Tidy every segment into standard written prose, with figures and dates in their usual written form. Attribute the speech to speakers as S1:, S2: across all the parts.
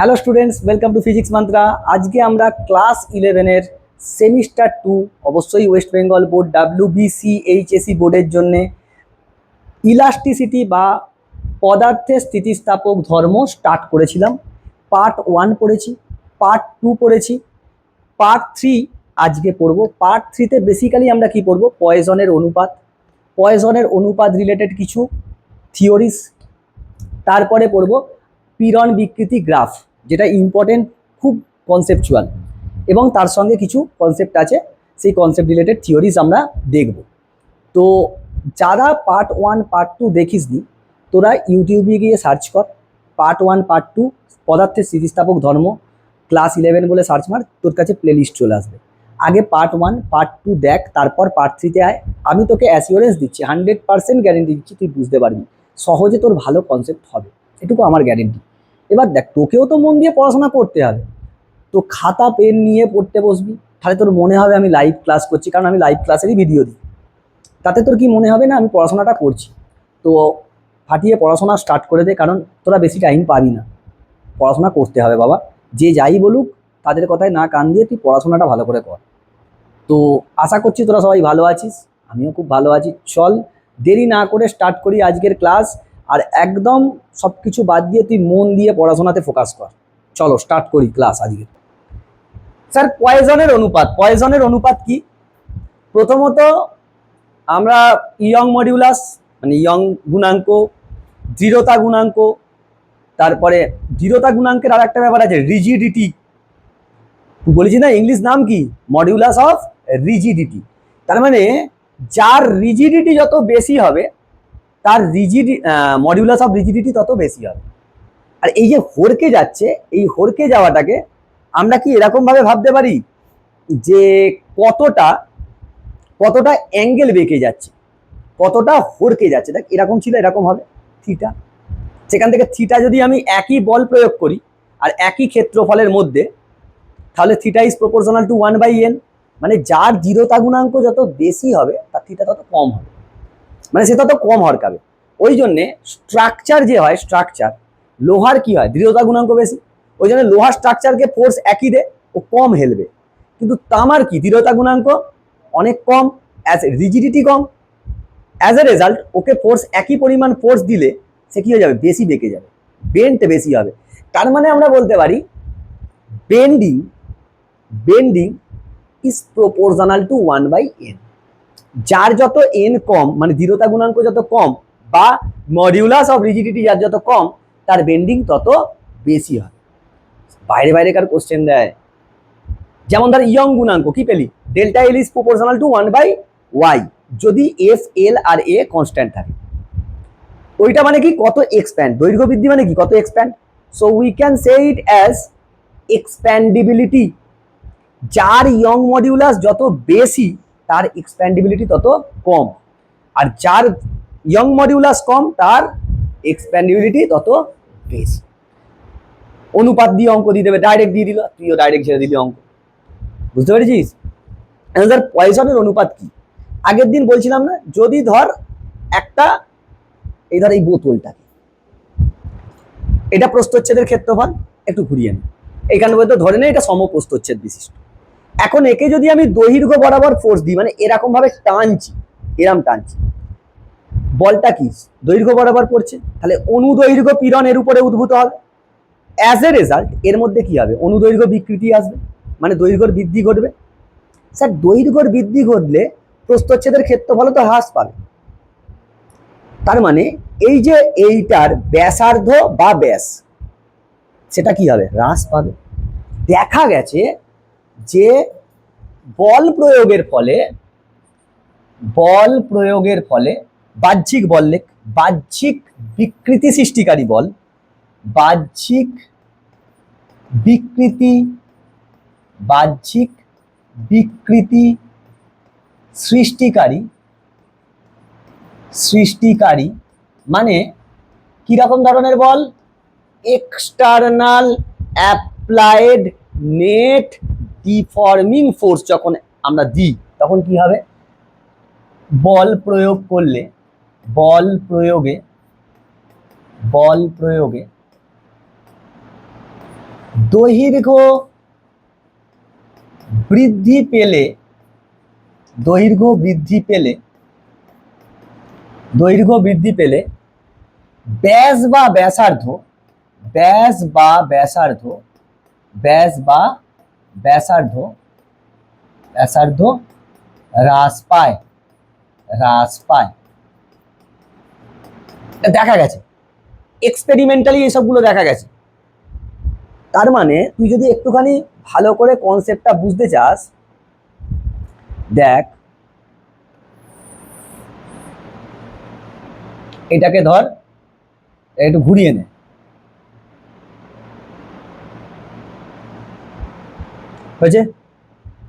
S1: Hello students, welcome to physics mantra. আজকে আমরা class 11-এর semester 2, অবশ্যই ওয়েস্ট বেঙ্গল বোর্ড WBCHSE বোর্ডের জন্য ইলাস্টিসিটি বা পদার্থের স্থিতিস্থাপক ধর্ম স্টার্ট করেছিলাম। পার্ট 1 পড়েছি, পার্ট 2 পড়েছি, পার্ট 3 আজকে পড়ব। পার্ট 3-তে বেসিক্যালি আমরা কি পড়ব? পয়জনের অনুপাত রিলেটেড কিছু থিওরিজ। তারপরে পড়ব পীড়ন বিকৃতি গ্রাফ, যেটা ইম্পর্টেন্ট, খুব কনসেপচুয়াল, এবং তার সঙ্গে কিছু কনসেপ্ট আছে, সেই কনসেপ্ট রিলেটেড থিওরিজ আমরা দেখব। তো যারা পার্ট 1 পার্ট 2 দেখিসনি, তোরা ইউটিউবে গিয়ে সার্চ কর পার্ট 1 পার্ট 2 পদার্থের স্থিতিস্থাপক ধর্ম ক্লাস 11 বলে সার্চ মার, তোর কাছে প্লেলিস্ট চলে আসবে। আগে পার্ট 1 পার্ট 2 দেখ, তারপর পার্ট 3-তে আয়। আমি তোকে অ্যাসিওরেন্স দিচ্ছি, 100% গ্যারেন্টি দিচ্ছি তুই বুঝতে পারবি, সহজে তোর ভালো কনসেপ্ট হবে, এটুকু আমার গ্যারেন্টি। এবার দেখ, তোকেও তো মন দিয়ে পড়াশোনা করতে হবে, তো খাতা পেন নিয়ে পড়তে বসবি, তাহলে তোর মনে হবে আমি লাইভ ক্লাস করছি, কারণ আমি লাইভ ক্লাসেরই ভিডিও দিই। তাতে তোর কি মনে হবে না আমি পড়াশোনাটা করছি? তো ফাটিয়ে পড়াশোনা স্টার্ট করে দে, কারণ তোরা বেশি টাইম পাবি না, পড়াশোনা করতে হবে বাবা। যে যাই বলুক তাদের কথায় না কান দিয়ে তুই পড়াশোনাটা ভালো করে কর। তো আশা করছি তোরা সবাই ভালো আছিস, আমিও খুব ভালো আছি। চল দেরি না করে স্টার্ট করি আজকের ক্লাস, আর একদম সব কিছু বাদ দিয়ে তুই মন দিয়ে পড়াশোনাতে ফোকাস কর। চলো স্টার্ট করি ক্লাস আজকে। স্যার, পয়জনের অনুপাত কি? প্রথমত আমরা ইয়ং মডিউলাস মানে ইয়ং গুণাঙ্ক, দৃঢ়তা গুণাঙ্ক, তারপরে দৃঢ়তা গুণাঙ্কের আর একটা ব্যাপার আছে রিজিডিটি। বলেছি না, ইংলিশ নাম কি? Modulus of rigidity. তার মানে যার রিজিডিটি যত বেশি হবে তার মডিউলাস অফ রিজিডিটি তত বেশি হবে। আর এই যে হরকে যাচ্ছে, এই হরকে যাওয়াটাকে আমরা কি এরকম ভাবে ভাবতে পারি যে কতটা অ্যাঙ্গেল বেঁকে যাচ্ছে, কতটা হরকে যাচ্ছে। দেখ, এরকম ছিল, এরকম হবে থিটা, সেখান থেকে থিটা যদি আমি একই বল প্রয়োগ করি আর একই ক্ষেত্রফলের মধ্যে, তাহলে theta is proportional to 1/n। মানে যার দৃঢ়তা গুণাঙ্ক যত বেশি হবে তার থিটা তত কম হবে, মানে সে তত কম হরকাবে। ওই জন্যে স্ট্রাকচার যে হয়, স্ট্রাকচার লোহার কি হয়, দৃঢ়তা গুণাঙ্ক বেশি, ওই জন্য লোহার স্ট্রাকচারকে ফোর্স একই দে, ও কম হেলবে। কিন্তু তামার কি, দৃঢ়তা গুণাঙ্ক অনেক কম, অ্যাজ রিজিডিটি কম, as a result okay force একই পরিমাণ ফোর্স দিলে সে কি হয়ে যাবে, বেশি বেঁকে যাবে, বেন্ট বেশি হবে। তার মানে আমরা বলতে পারি bending is proportional to 1/n। যার যত n কম, মানে দৃঢ়তা গুণাঙ্ক যত কম বা মডিউলাস অফ রিজিডিটি যার যত কম, তার বেন্ডিং তত বেশি হয়। বাইরেকার কোশ্চেন দেয়, যেমন ধর ইয়ং গুণাঙ্ক কি পেলি, delta L is proportional to 1/y, যদি F L R a constant থাকে। ওইটা মানে কি, কত এক্সপ্যান্ড, দৈর্ঘ্য বৃদ্ধি মানে কি, কত expand. So we can say it as expandability. যার ইয়ং মডিউলাস যত বেশি তার এক্সপ্যান্ডিবিলিটি তত কম, আর যার ইয়ং মডিউলাস কম তার এক্সপ্যান্ডিবিলিটি তত বেশি। অনুপাত দিয়ে অঙ্ক দিয়ে দেবে, ডাইরেক্ট দিয়ে দিল, তুইও ডাইরেক্ট ছেড়ে দিবি অঙ্ক। বুঝতে পেরেছিস? পয়জনের অনুপাত কি? আগের দিন বলছিলাম না, যদি ধর একটা এই বোতলটাকে, এটা প্রস্থচ্ছেদের ক্ষেত্রফল, একটু ঘুরিয়ে নি, এখানে বলতে ধরে নেই এটা সমপ্রস্থচ্ছেদ বিশিষ্ট। এখন একে যদি আমি দৈর্ঘ্য বরাবর ফোর্স দিই, মানে এরকম ভাবে টানছি, টানছি, বলটা কি দৈর্ঘ্য বরাবর পড়ছে, তাহলে অনুদৈর্ঘ্য পীড়ন এর উপরে উদ্ভূত হবে। অ্যাজ এ রেজাল্ট এর মধ্যে কি হবে, অনুদৈর্ঘ্য বিকৃতি আসবে, মানে দৈর্ঘ্যের বৃদ্ধি ঘটবে। স্যার, দৈর্ঘ্যের বৃদ্ধি ঘটলে প্রস্থচ্ছেদের ক্ষেত্রফল তো হ্রাস পাবে। তার মানে এই যে এইটার ব্যাসার্ধ বা ব্যাস, সেটা কি হবে, হ্রাস পাবে। দেখা গেছে যে বল প্রয়োগের ফলে বাহ্যিক বল, বাহ্যিক বিকৃতি সৃষ্টিকারী বল, বাহ্যিক বিকৃতি সৃষ্টিকারী মানে কিরকম ধরনের বল, external applied net deforming force যখন আমরা দিই, তখন কি হবে, বল প্রয়োগে দৈর্ঘ্য বৃদ্ধি পেলে দৈর্ঘ্য বৃদ্ধি পেলে দৈর্ঘ্য বৃদ্ধি পেলে ব্যাস বা ব্যাসার্ধ ব্যাস বা ব্যাসার্ধ ব্যাস বা ব্যাসার্ধ ব্যাসার্ধ হ্রাস পায় হ্রাস পায়। দেখা গেছে এক্সপেরিমেন্টালি এসবগুলো দেখা গেছে। তার মানে তুই যদি একটুখানি ভালো করে কনসেপ্টটা বুঝতে চাস, দেখ এটাকে ধর একটু ঘুরিয়ে নে, হয়েছে?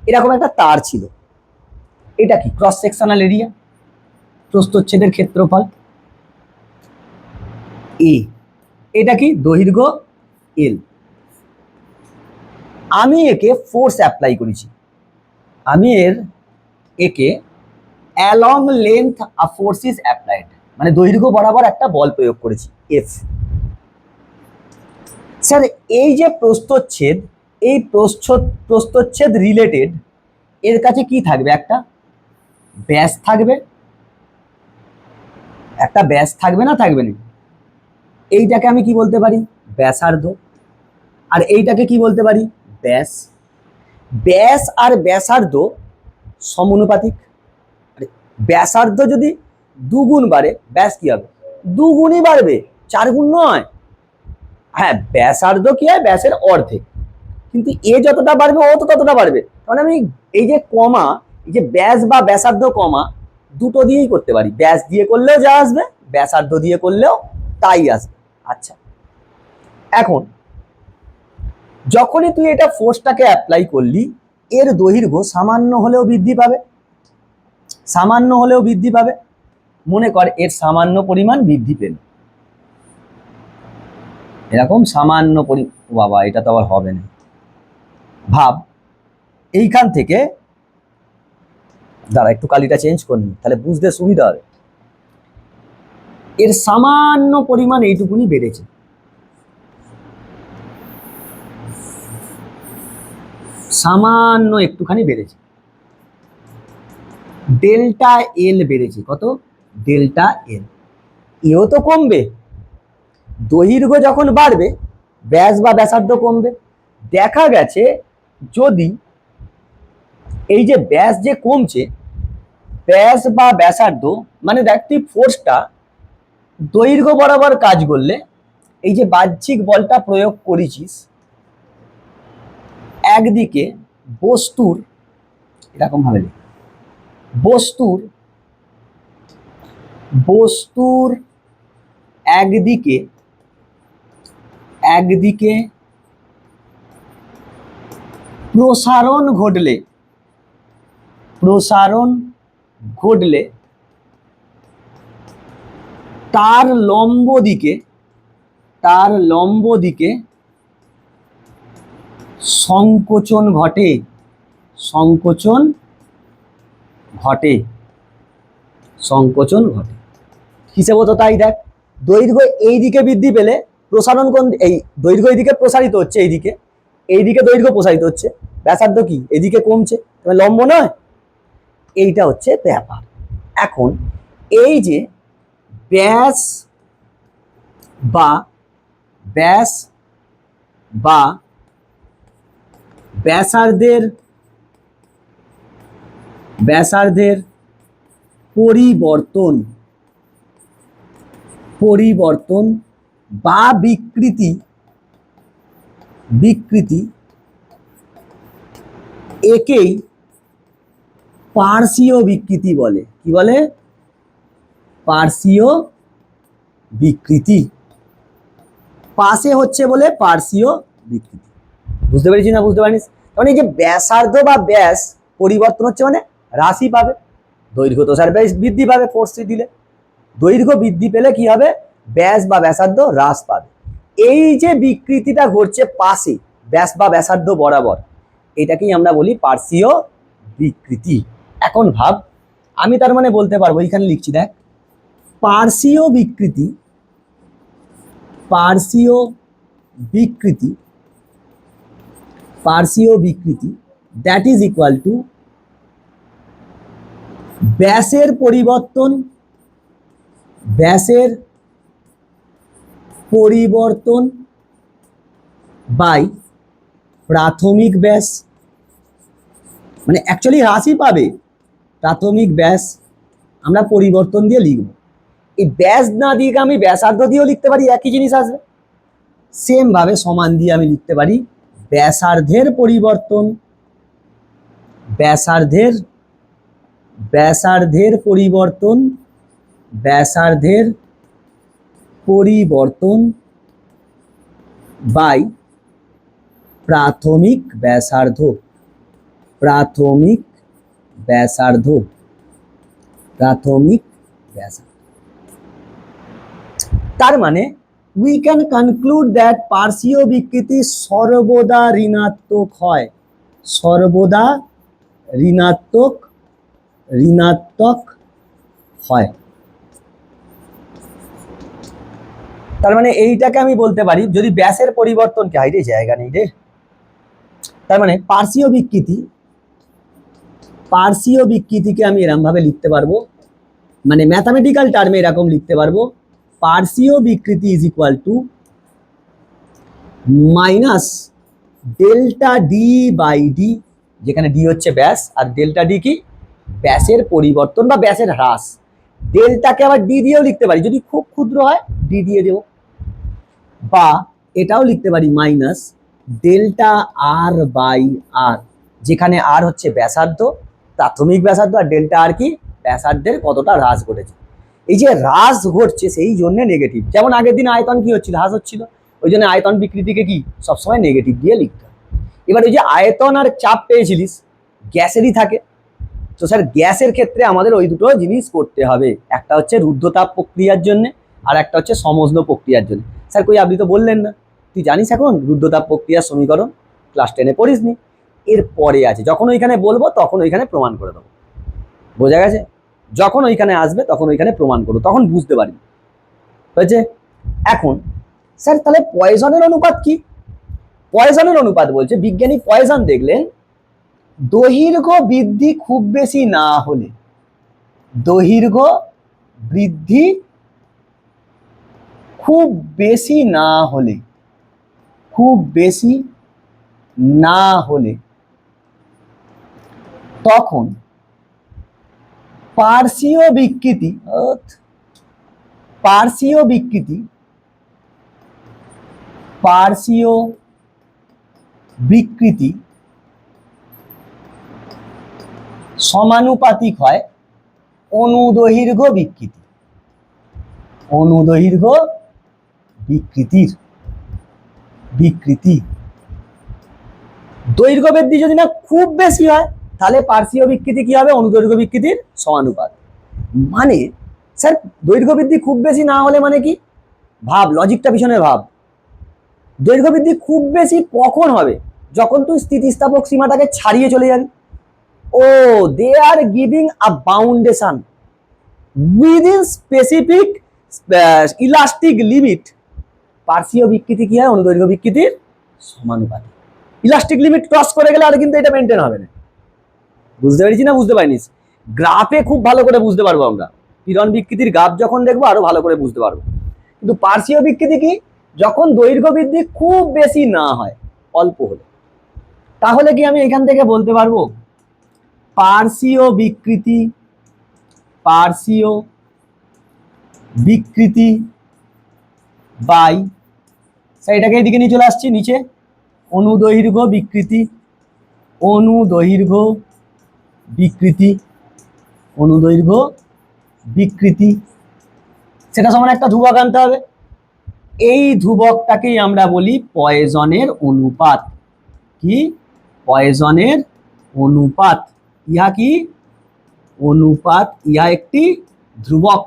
S1: এরকম একটা তার ছিল, এটা কি ক্রস সেকশনাল এরিয়া, প্রস্থচ্ছেদের ক্ষেত্রফল এ, এটা কি দৈর্ঘ্য এল। আমি একে ফোর্স অ্যাপ্লাই করেছি, আমি একে along length a force is applied, মানে দৈর্ঘ্য বরাবর একটা বল প্রয়োগ করেছি এফ। স্যার এই যে প্রস্থচ্ছেদ, এই প্রস্থচ্ছেদ রিলেটেড এর কাছে কি থাকবে? একটা ব্যাস থাকবে, একটা ব্যাস থাকবে না থাকবে না? এইটাকে আমি কি বলতে পারি? ব্যাসার্ধ। আর এইটাকে কি বলতে পারি? ব্যাস। ব্যাস আর ব্যাসার্ধ সমানুপাতিক। ব্যাসার্ধ যদি দুগুণ বাড়ে ব্যাস কি হবে? দুগুণই বাড়বে, 4 গুণ নয়। হ্যাঁ, ব্যাসার্ধ কি হয়? ব্যাসের অর্ধেক। কিন্তু এ যতটা বাড়বে ও তো ততটা বাড়বে। মানে আমি এই যে কমা, এই যে ব্যাস বা ব্যাসার্ধ কমা দুটো দিয়েই করতে পারি, ব্যাস দিয়ে করলেও যা আসবে, ব্যাসার্ধ দিয়ে করলেও তাই আসবে। আচ্ছা, এখন যখনই তুই এটা ফোর্সটাকে অ্যাপ্লাই করলি, এর দৈর্ঘ্য সামান্য হলেও বৃদ্ধি পাবে, সামান্য হলেও বৃদ্ধি পাবে। মনে কর এর সামান্য পরিমাণ বৃদ্ধি পেল, এরকম সামান্য বাবা এটা তো আবার হবে না। ভাব এইখান থেকে, দাঁড়া একটু কালিটা চেঞ্জ করনি তাহলে বুঝতে সুবিধা হবে। এর সামান্য পরিমাণ এইটুকুনি বেড়েছে, সামান্য একটুখানি বেড়েছে, ডেল্টা এল বেড়েছে। কত? Delta L. এও তো কমবে, দৈর্ঘ্য যখন বাড়বে ব্যাস বা ব্যাসার্ধ কমবে। দেখা গেছে যদি এই যে ব্যাস যে কমছে, ব্যাস বা ব্যাসার্ধ মানে দেখ তুই ফোর্সটা দৈর্ঘ্য বরাবর কাজ করলে, এই যে বাহ্যিক বলটা প্রয়োগ করেছিস, একদিকে বস্তুর এরকম ভাবে বস্তুর একদিকে প্রসারণ ঘটলে তার লম্ব দিকে সংকোচন ঘটে। হিসেবে তো তাই। দেখ দৈর্ঘ্য এই দিকে বৃদ্ধি পেলে প্রসারণ কোন, এই দৈর্ঘ্য এইদিকে প্রসারিত হচ্ছে, এইদিকে দৈর্ঘ্য প্রসারিত হচ্ছে, ব্যাসার্ধ কি এদিকে কমছে, লম্ব নয়। এইটা হচ্ছে ব্যাপার। এখন এই যে ব্যাস বা ব্যাসার্ধের পরিবর্তন বা বিকৃতি একেই পার্শ্বীয় বিকৃতি বলে। কি বলে? পার্শ্বীয় বিকৃতি। পাশে হচ্ছে বলে পার্শ্বীয় বিকৃতি। বুঝতে পেরেছি না বুঝতে পারিস? কারণ এই যে ব্যাসার্ধ বা ব্যাস পরিবর্তন হচ্ছে মানে হ্রাসই পাবে, দৈর্ঘ্য তো স্যার বৃদ্ধি পাবে ফোর্স দিলে। দৈর্ঘ্য বৃদ্ধি পেলে কি হবে? ব্যাস বা ব্যাসার্ধ হ্রাস পাবে। এই যে বিকৃতিটা ঘটছে পাশে ব্যাস বা ব্যাসার্ধ বরাবর, এটাকেই আমরা বলি পার্শ্বীয় বিকৃতি। এখন ভাব, আমি তার মানে বলতে পারবো, এখানে লিখছি দেখ, পার্শ্বীয় বিকৃতি পার্শ্বীয় বিকৃতি দ্যাট ইজ ইকুয়াল টু ব্যাসের পরিবর্তন বাই প্রাথমিক ব্যাস, মানে অ্যাকচুয়ালি হ্রাসই পাবে, প্রাথমিক ব্যাস আমরা পরিবর্তন দিয়ে লিখব। এই ব্যাস না দিয়ে আমি ব্যাসার্ধ দিয়েও লিখতে পারি, একই জিনিস আসবে। সেম ভাবে সমান দিয়ে আমি লিখতে পারি ব্যাসার্ধের পরিবর্তন বাই প্রাথমিক ব্যাসার্ধ। তার মানে we can conclude that পার্শ্বীয় বিকৃতি সর্বদা ঋণাত্মক হয়, তার মানে এইটাকে আমি বলতে পারি, যদি ব্যাসের পরিবর্তনকে হাইরে জায়গা নেই রে, তার মানে পার্শ্বীয় বিকৃতিকে আমি এরকম ভাবে লিখতে পারবো, মানে ম্যাথামেটিক্যাল টার্মে এরকম লিখতে পারবো, পার্শ্বীয় বিকৃতি is equal to minus delta D by D, যেখানে ডি হচ্ছে ব্যাস আর ডেল্টা ডি কি ব্যাসের পরিবর্তন বা ব্যাসের হ্রাস। ডেল্টাকে আবার ডি দিয়েও লিখতে পারি, যদি খুব ক্ষুদ্র হয় ডি দিয়ে দেব, বা এটাও লিখতে পারি মাইনাস ডেল্টা আর বাই আর, যেখানে আর হচ্ছে ব্যাসার্ধ, প্রাথমিক ব্যাসার্ধ, আর ডেল্টা আর কি ব্যাসার্ধের কতটা হ্রাস ঘটেছে। এই যে হ্রাস ঘটছে সেই জন্য নেগেটিভ, যেমন আগের দিন আয়তন কি হচ্ছিল, হ্রাস হচ্ছিল, ওই জন্য আয়তন বিকৃতিকে কি সবসময় নেগেটিভ দিয়ে লিখতে হয়। এবার ওই যে আয়তন আর চাপ পেয়েছিলিস গ্যাসেরই থাকে, তো স্যার গ্যাসের ক্ষেত্রে আমাদের ওই দুটো জিনিস করতে হবে, একটা হচ্ছে রুদ্ধতাপ প্রক্রিয়ার জন্য আর একটা হচ্ছে সমুষ্ণ প্রক্রিয়ার জন্য। স্যার কই আপনি তো বললেন না, তুই জানিস এখন রুদ্ধতাপ প্রক্রিয়ার সমীকরণ ক্লাস 10-এ পড়িসনি, এর পরে আছে, যখন ওইখানে বলবো তখন ওইখানে প্রমাণ করে দেবো, বোঝা গেছে? যখন ওইখানে আসবে তখন ওইখানে প্রমাণ করবো, তখন বুঝতে পারবি, হয়েছে? এখন স্যার তাহলে পয়সনের অনুপাত কি? পয়সনের অনুপাত বলছে, বিজ্ঞানী পয়সন দেখলেন দৈর্ঘ্য বৃদ্ধি খুব বেশি না হলে, দৈর্ঘ্য বৃদ্ধি খুব বেশি না হলে তখন পার্শ্বীয় বিকৃতি সমানুপাতিক হয় অনুদৈর্ঘ্য বিকৃতি। দৈর্ঘ্য বৃদ্ধি যদি না খুব বেশি হয় তাহলে পার্শ্বীয় বিকৃতি কি হবে? অনুদৈর্ঘ্য বিকৃতির সমানুপাত। মানে স্যার দৈর্ঘ্য বৃদ্ধি খুব বেশি না হলে মানে কি? ভাব, লজিকটা পিছনে ভাব। দৈর্ঘ্য বৃদ্ধি খুব বেশি কখন হবে? যখন তুই স্থিতিস্থাপক সীমাটাকে ছাড়িয়ে চলে যাবি। ও they are giving a boundation within specific elastic limit. পার্শ্বীয় বিকৃতি কি হয়? অনুদৈর্ঘ্য বিকৃতির সমানুপাতিক। ইলাস্টিক লিমিট ক্রস করে গেলে আর কিন্তু এটা মেনটেন হবে না। বুঝতে পেরেছি না বুঝতে পারিনি? গ্রাফে খুব ভালো করে বুঝতে পারবো আমরা, পীড়ন বিকৃতির গ্রাফ যখন দেখবো আরো ভালো করে বুঝতে পারবো। কিন্তু পার্শ্বীয় বিকৃতি কি? যখন দৈর্ঘ্য বৃদ্ধি খুব বেশি না হয়, অল্প হলে। তাহলে কি আমি এখান থেকে বলতে পারবো পার্শ্বীয় বিকৃতি বাই, এটাকে এদিকে নিয়ে চলে আসছি নিচে, অনুদৈর্ঘ্য বিকৃতি, সেটা সমান একটা ধ্রুবক আনতে হবে। এই ধ্রুবকটাকেই আমরা বলি পয়সনের অনুপাত। কি? পয়সনের অনুপাত। ইহা কি? অনুপাত। ইহা একটি ধ্রুবক।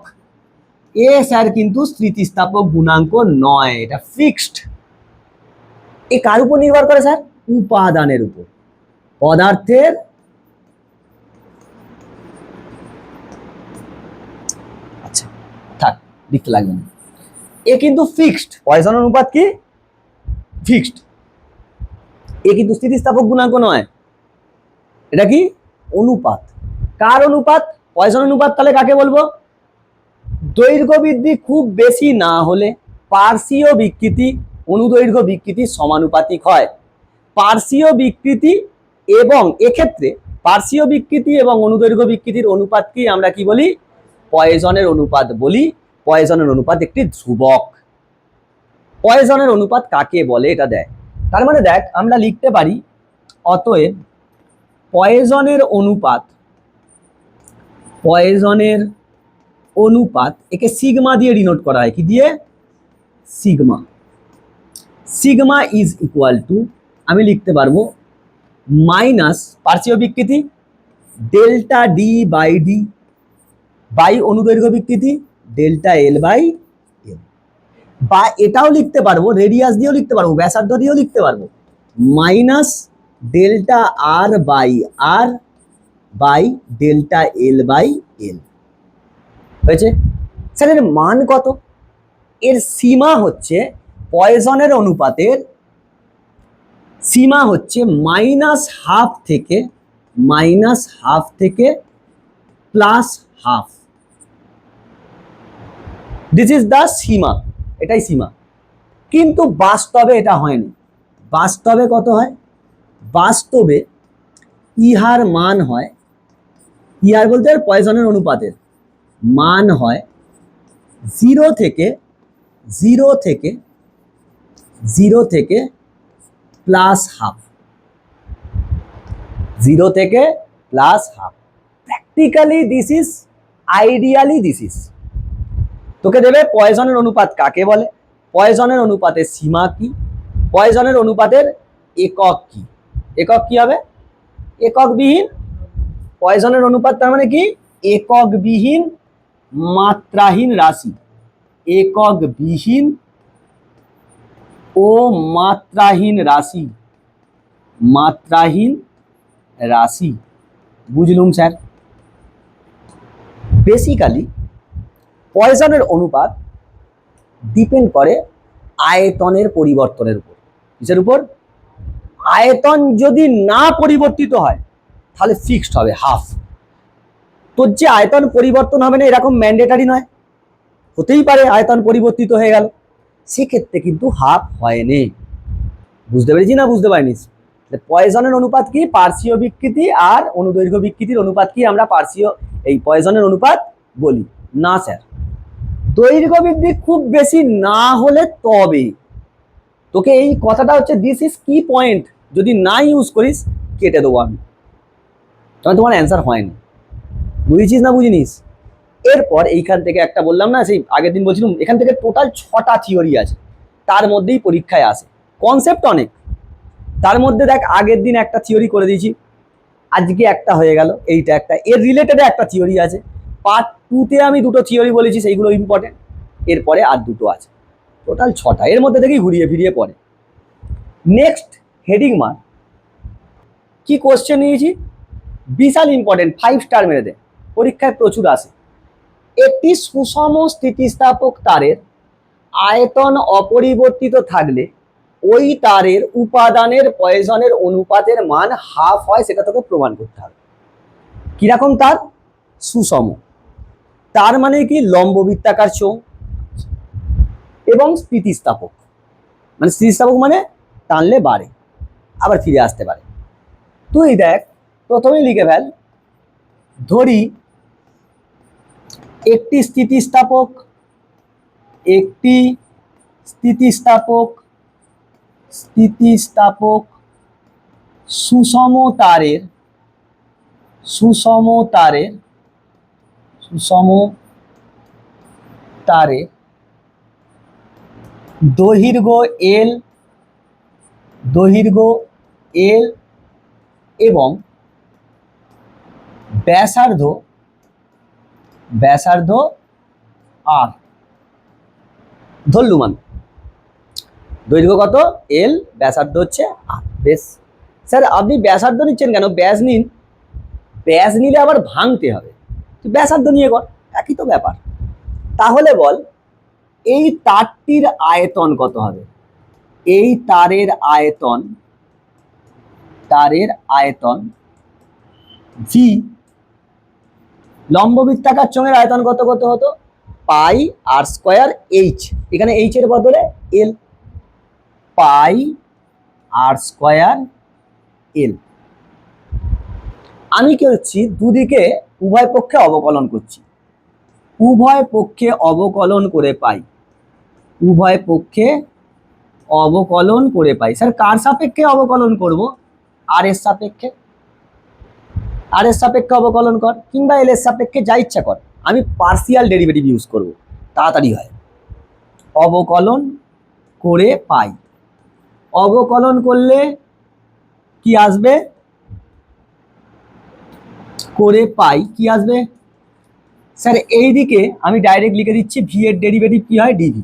S1: এ স্যার কিন্তু স্থিতিস্থাপক গুণাঙ্ক নয়, এটা ফিক্সড। এ কার উপর নির্ভর করে স্যার? উপাদানের উপর, পদার্থের আচ্ছা থাক লিখতে লাগবে না, এ কিন্তু ফিক্সড। পয়সন অনুপাত কি? ফিক্সড। এ কিন্তু স্থিতিস্থাপক গুণাঙ্ক নয়, এটা কি অনুপাত। কার অনুপাত? পয়সন অনুপাত। তাহলে কাকে বলবো? দৈর্ঘ্য বৃদ্ধি খুব বেশি না হলে পার্শ্বীয় বিকৃতি অনুদৈর্ঘ্য বিকৃতির সমানুপাতিক হয়। পার্শ্বীয় বিকৃতি এবং এক্ষেত্রে পার্শ্বীয় বিকৃতি এবং অনুদৈর্ঘ্য বিকৃতির অনুপাতকেই আমরা কি বলি? পয়সনের অনুপাত বলি। পয়সনের অনুপাত একটি ধ্রুবক। পয়সনের অনুপাত কাকে বলে এটা দেয়। তার মানে দেখ, আমরা লিখতে পারি অতএব পয়সনের অনুপাত, পয়সনের অনুপাত একে সিগমা দিয়ে ডিনোট করা হয়। কি দিয়ে? Sigma. Sigma is equal to, আমি লিখতে পারবো মাইনাস পার্শ্বীয় বিকৃতি delta D by D by অনুদৈর্ঘ্য বিকৃতি ডেল্টা এল বাই এল। বা এটাও লিখতে পারবো, রেডিয়াস দিয়েও লিখতে পারবো, ব্যাসার্ধ দিয়েও লিখতে পারবো, minus delta R by delta L by L. হয়েছে? স্যার এর মান কত? এর সীমা হচ্ছে পয়সনের অনুপাতের সীমা হচ্ছে -½ থেকে plus half. This is the সীমা, এটাই সীমা। কিন্তু বাস্তবে এটা হয়নি। বাস্তবে কত হয়? বাস্তবে ইহার মান হয়, ইহার বলতে পয়সনের অনুপাতের মান হয় 0 থেকে প্লাস হাফ। 0 থেকে plus half. Practically this is, ideally this is. তোকে দেবে পয়সনের অনুপাত কাকে বলে, পয়সনের অনুপাতের সীমা কি, পয়সনের অনুপাতের একক কি। একক কি হবে? এককবিহীন। পয়সনের অনুপাত তার মানে কি? এককবিহীন মাত্রাহীন রাশি। এককবিহীন ও মাত্রাহীন রাশি। মাত্রাহীন রাশি। বুঝলুম স্যার? বেসিক্যালি পয়সনের অনুপাত ডিপেন্ড করে আয়তনের পরিবর্তনের উপর। কিসের উপর? আয়তন যদি না পরিবর্তিত হয় তাহলে ফিক্সড হবে হাফ। তোর যে আয়তন পরিবর্তন হবে না এরকম ম্যান্ডেটারি নয়, হতেই পারে আয়তন পরিবর্তিত হয়ে গেল, সেক্ষেত্রে কিন্তু হাফ হয়নি। বুঝতে পেরেছি না বুঝতে পারিনি? পয়সনের অনুপাত কি? পার্শ্বীয় বিকৃতি আর অনুদৈর্ঘ্য বিকৃতির অনুপাত কি আমরা পার্শ্বীয় এই পয়সনের অনুপাত বলি না স্যার। দৈর্ঘ্য বৃদ্ধি খুব বেশি না হলে তবে, তোকে এই কথাটা হচ্ছে দিস ইজ কি পয়েন্ট, যদি না ইউজ করিস কেটে দেবো আমি, তবে তোমার অ্যান্সার হয়নি। বুঝেছিস না বুঝিনিস? এরপর এইখান থেকে একটা বললাম না, সেই আগের দিন বলছিলাম, এখান থেকে টোটাল 6টা থিওরি আছে, তার মধ্যেই পরীক্ষায় আসে। কনসেপ্ট অনেক, তার মধ্যে দেখ আগের দিন একটা থিওরি করে দিয়েছি, আজকে একটা হয়ে গেল, এইটা একটা, এর রিলেটেড একটা থিওরি আছে। পার্ট 2-তে আমি 2টো থিওরি বলেছি, সেইগুলো ইম্পর্টেন্ট। এরপরে আর 2টো আছে, টোটাল 6টা, এর মধ্যে থেকেই ঘুরিয়ে ফিরিয়ে পড়ে। নেক্সট হেডিং মার্ক, কি কোশ্চেন নিয়েছি? বিশাল ইম্পর্টেন্ট, 5 স্টার মেরে দে, পরীক্ষায় প্রচুর আসে। একটি সুষম স্থিতিস্থাপক তারের আয়তন অপরিবর্তিত থাকলে ওই তারের উপাদানের পয়সনের অনুপাতের মান হাফ হয়, সেটা তোকে প্রমাণ করতে হবে। কিরকম তার? সুষম। তার মানে কি? লম্ববৃত্তাকার চোঙ এবং স্থিতিস্থাপক। মানে স্থিতিস্থাপক মানে টানলে বাড়ে আবার ফিরে আসতে পারে। তুই দেখ, প্রথমেই লিখে ফেল, ধরি একটি স্থিতিস্থাপক সুষম তারের দৈর্ঘ্য এল এবং ব্যাসার্ধ আর। ধরলুম আমি দৈর্ঘ্য কত? এল, ব্যাসার্ধ হচ্ছে আর। বেশ স্যার, আপনি ব্যাসার্ধ নিচ্ছেন কেন? ব্যাস নিন। ব্যাস নিলে আবার ভাঙতে হবে, তুই ব্যাসার্ধ নিয়ে কর, একই তো ব্যাপার। তাহলে বল এই তারটির আয়তন কত হবে? এই তারের আয়তন তারের আয়তন ভি, লম্ববৃত্তাকার চোঙের আয়তন কত কত হতো পাই আর স্কোয়ার এইচ, এখানে এইচ এর বদলে এল, পাই আর স্কোয়ার এল। আমি কি করছি দুদিকে উভয় পক্ষে অবকলন করছি, উভয় পক্ষে অবকলন করে পাই, উভয় পক্ষে অবকলন করে পাই। স্যার কার সাপেক্ষে অবকলন করব? আর এর সাপেক্ষে, আর এর সাপেক্ষে অবকলন কর কিংবা এল এর সাপেক্ষে, যা ইচ্ছা কর। আমি পার্সিয়াল ডেরিভেটিভ ইউজ করব, তাড়াতাড়ি হয়। অবকলন করে পাই, অবকলন করলে কি আসবে? করে পাই কি আসবে? স্যার এইদিকে আমি ডাইরেক্ট লিখে দিচ্ছি ভি এর ডেরিভেটিভ কি হয় ডিভি,